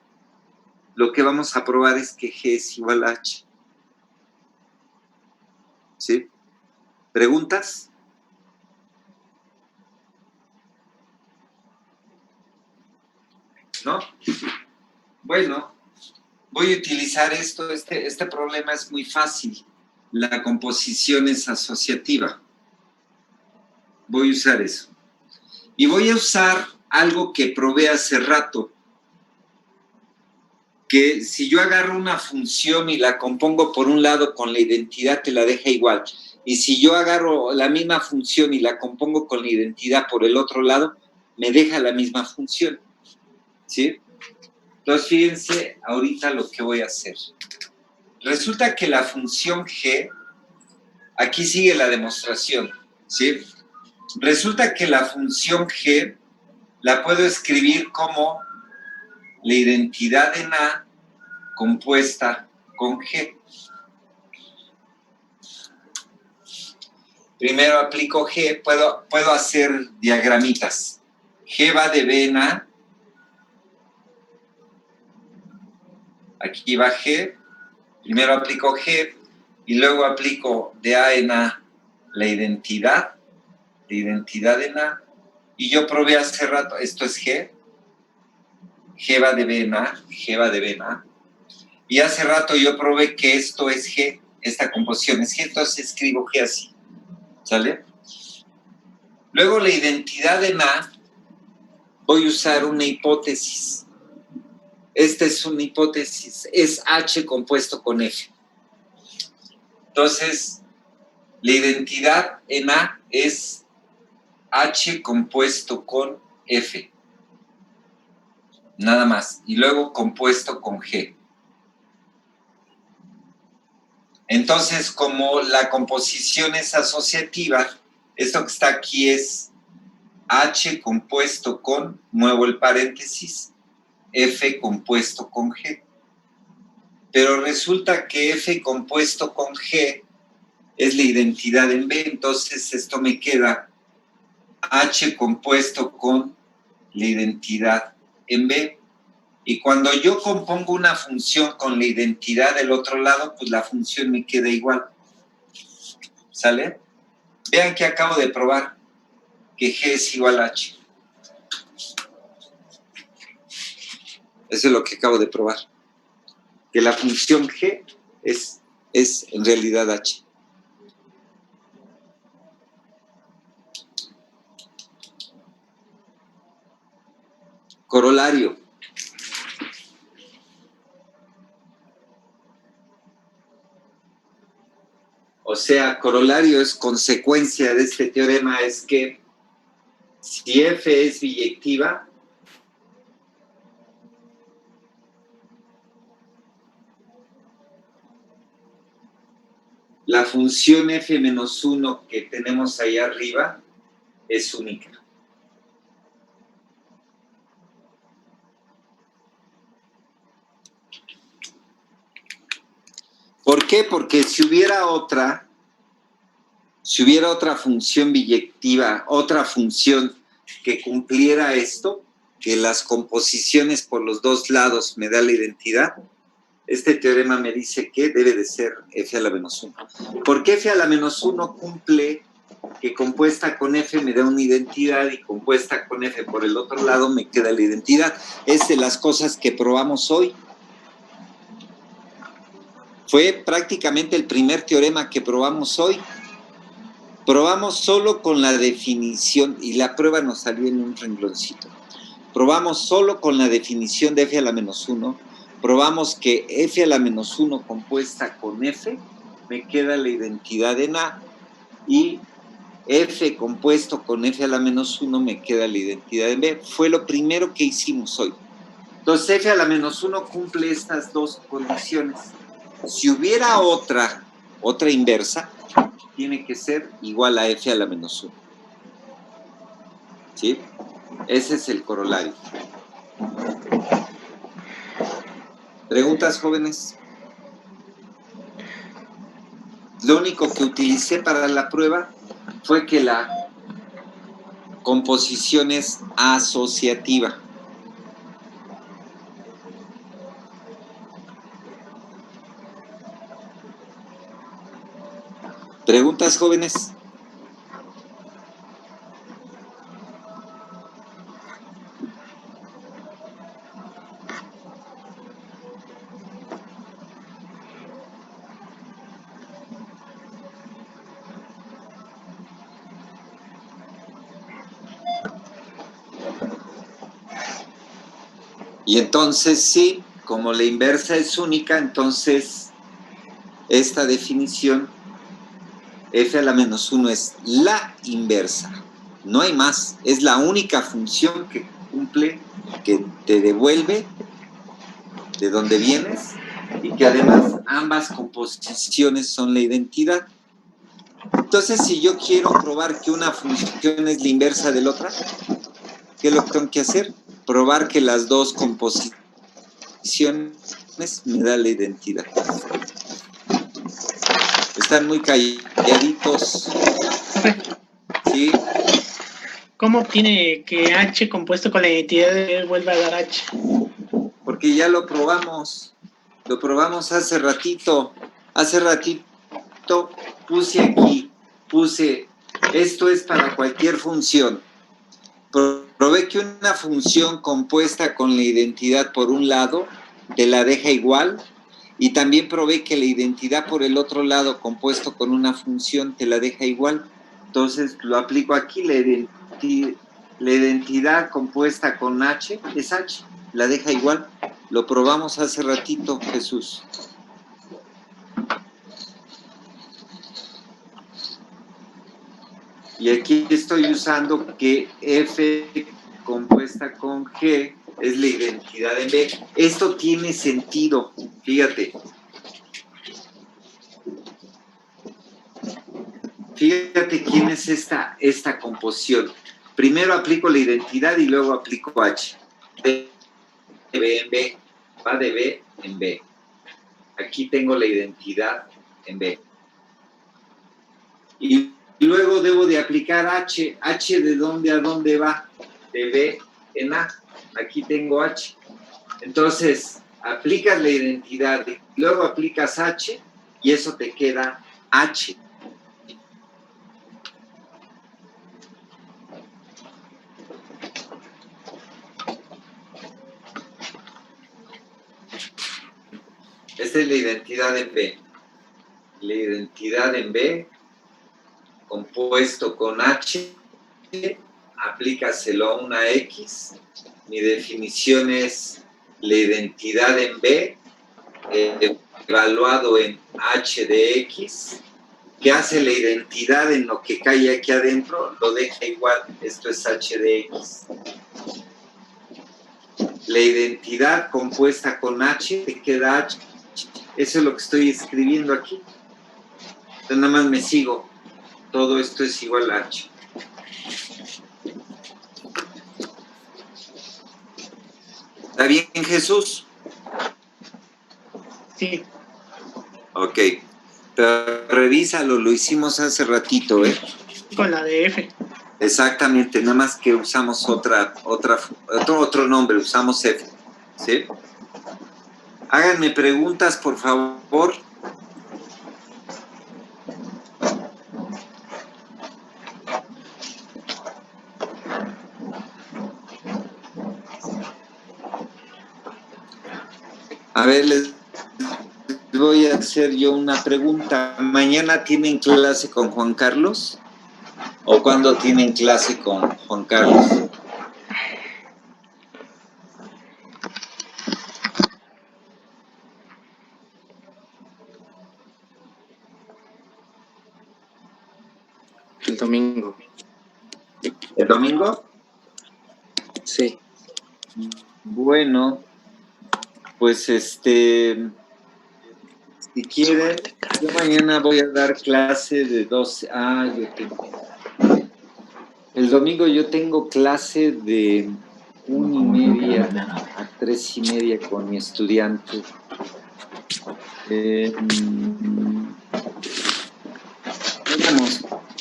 lo que vamos a probar es que G es igual a H. ¿Sí? ¿Preguntas? ¿No? Bueno, voy a utilizar esto. Este problema es muy fácil. La composición es asociativa. Voy a usar eso. Y voy a usar algo que probé hace rato. Que si yo agarro una función y la compongo por un lado con la identidad, te la deja igual. Y si yo agarro la misma función y la compongo con la identidad por el otro lado, me deja la misma función. ¿Sí? Entonces, fíjense ahorita lo que voy a hacer. Resulta que la función G, aquí sigue la demostración, ¿sí? Resulta que la función G la puedo escribir como la identidad en A compuesta con G. Primero aplico G, puedo hacer diagramitas. G va de B en A. Aquí va G. Primero aplico G y luego aplico de A en A la identidad en A. Y yo probé hace rato, esto es G. G va de B en A, G va de B en A. Y hace rato yo probé que esto es G, esta composición es G, entonces escribo G así. ¿Sale? Luego la identidad en A, voy a usar una hipótesis. Esta es una hipótesis, es H compuesto con F. Entonces, la identidad en A es H compuesto con F. Nada más. Y luego compuesto con G. Entonces, como la composición es asociativa, esto que está aquí es H compuesto con, muevo el paréntesis, F compuesto con G. Pero resulta que F compuesto con G es la identidad en B, entonces esto me queda H compuesto con la identidad en B. Y cuando yo compongo una función con la identidad del otro lado, pues la función me queda igual. ¿Sale? Vean que acabo de probar que G es igual a H. Eso es lo que acabo de probar. Que la función G es en realidad H. corolario. O sea, corolario es consecuencia de este teorema, es que si F es biyectiva, la función f menos 1 que tenemos ahí arriba es única. ¿Por qué? Porque si hubiera otra función biyectiva, otra función que cumpliera esto, que las composiciones por los dos lados me da la identidad, este teorema me dice que debe de ser f a la menos 1. Porque f a la menos 1 cumple que compuesta con f me da una identidad y compuesta con f por el otro lado me queda la identidad. Es de las cosas que probamos hoy. Fue prácticamente el primer teorema que probamos hoy. Probamos solo con la definición y la prueba nos salió en un rengloncito. Probamos solo con la definición de f a la menos 1. Probamos que f a la menos 1 compuesta con f me queda la identidad en A y f compuesto con f a la menos 1 me queda la identidad en B. Fue lo primero que hicimos hoy. Entonces f a la menos 1 cumple estas dos condiciones. Si hubiera otra inversa, tiene que ser igual a f a la menos 1. ¿Sí? Ese es el corolario. ¿Preguntas, jóvenes? Lo único que utilicé para la prueba fue que la composición es asociativa. ¿Preguntas, jóvenes? Y entonces sí, como la inversa es única, entonces esta definición f a la menos 1 es la inversa. No hay más, es la única función que cumple, que te devuelve de donde vienes y que además ambas composiciones son la identidad. Entonces, si yo quiero probar que una función es la inversa de la otra, ¿qué es lo que tengo que hacer? Probar que las dos composiciones me da la identidad. Están muy calladitos. ¿Sí? ¿Cómo obtiene que H compuesto con la identidad de B vuelva a dar H? Porque ya lo probamos. Lo probamos hace ratito. Hace ratito puse aquí, esto es para cualquier función. Probé que una función compuesta con la identidad por un lado te la deja igual, y también probé que la identidad por el otro lado compuesto con una función te la deja igual. Entonces lo aplico aquí, la identidad compuesta con H es H, la deja igual. Lo probamos hace ratito, Jesús. Y aquí estoy usando que F compuesta con G es la identidad en B. Esto tiene sentido, fíjate. Fíjate quién es esta composición. Primero aplico la identidad y luego aplico H. De B en B, va de B en B. Aquí tengo la identidad en B. Y luego debo de aplicar H. ¿H de dónde a dónde va? De B en A. Aquí tengo H. Entonces, aplicas la identidad, y luego aplicas H y eso te queda H. Esta es la identidad en B. La identidad en B, compuesto con H, aplícaselo a una X mi definición es la identidad en B evaluado en h de x. ¿Qué hace la identidad en lo que cae aquí adentro? Lo deja igual. Esto es h de x. La identidad compuesta con h, te queda h. Eso es lo que estoy escribiendo aquí. Entonces nada más me sigo. Todo esto es igual a h. ¿Está bien, Jesús? Sí, Ok. Pero revísalo, lo hicimos hace ratito, ¿eh? con la de F. Exactamente, nada más que usamos otro nombre, usamos F. ¿Sí? Háganme preguntas, por favor. A ver, les voy a hacer yo una pregunta. ¿Mañana tienen clase con Juan Carlos? ¿O cuándo tienen clase con Juan Carlos? El domingo. ¿El domingo? Sí. Bueno, pues si quieren, yo mañana voy a dar clase de 12. El domingo yo tengo clase de 1:30 a 3:30 con mi estudiante.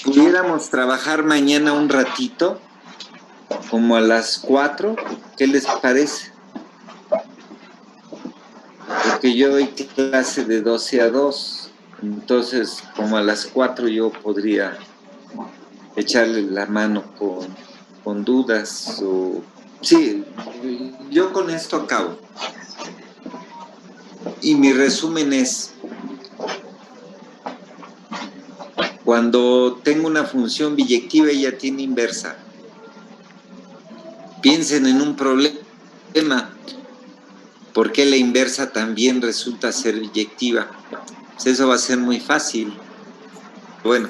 Pudiéramos trabajar mañana un ratito, como a las 4. ¿Qué les parece? Porque yo doy clase de 12 a 2. Entonces, como a las 4 yo podría echarle la mano con dudas. Sí, yo con esto acabo. Y mi resumen es: cuando tengo una función biyectiva, ella tiene inversa. Piensen en un problema. ¿Por qué la inversa también resulta ser biyectiva? Pues eso va a ser muy fácil. Bueno,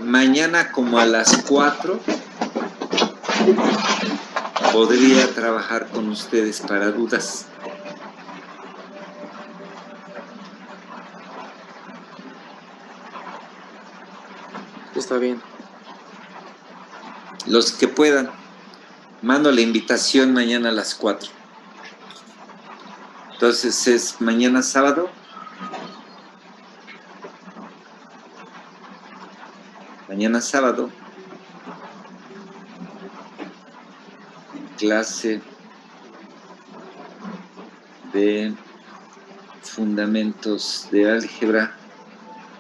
mañana como a las 4 podría trabajar con ustedes para dudas. Está bien. Los que puedan, mando la invitación mañana a las 4. Entonces es mañana sábado. Mañana sábado. Clase de fundamentos de álgebra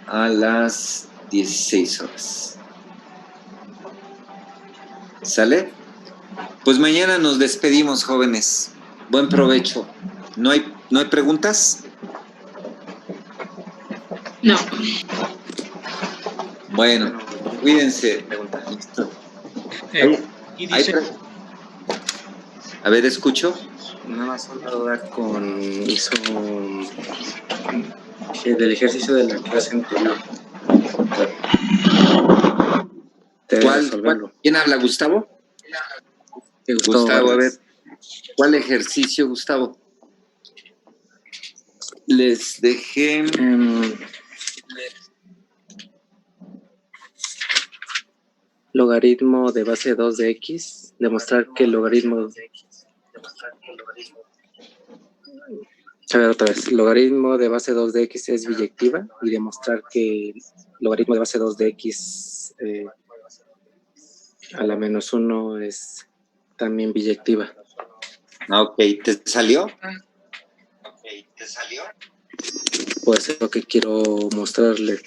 a las 16 horas. ¿Sale? Pues mañana nos despedimos, jóvenes. Buen provecho. ¿No hay preguntas? No. Bueno, cuídense. Listo. Y dice... A ver, escucho. Nada más una duda hizo del ejercicio de la clase anterior. ¿Cuál? ¿Quién habla, Gustavo? Gustavo, a ver. ¿Cuál ejercicio, Gustavo? Les dejé... Logaritmo de base 2 de x. Demostrar que el logaritmo... A ver, otra vez. Logaritmo de base 2 de x es biyectiva y demostrar que el logaritmo de base 2 de x a la menos 1 es también biyectiva. Ok, ¿te salió? Pues es lo que quiero mostrarle.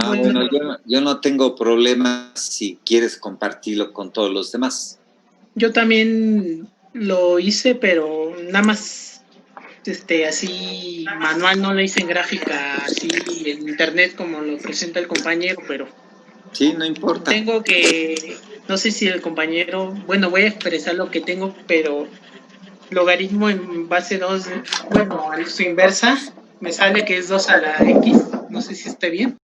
Bueno, yo no tengo problema si quieres compartirlo con todos los demás. Yo también lo hice, pero nada más así manual, no lo hice en gráfica así en internet como lo presenta el compañero, pero sí, no importa. tengo que no sé si el compañero, bueno, voy a expresar lo que tengo, pero logaritmo en base 2, bueno, su inversa, me sale que es 2 a la x, no sé si esté bien.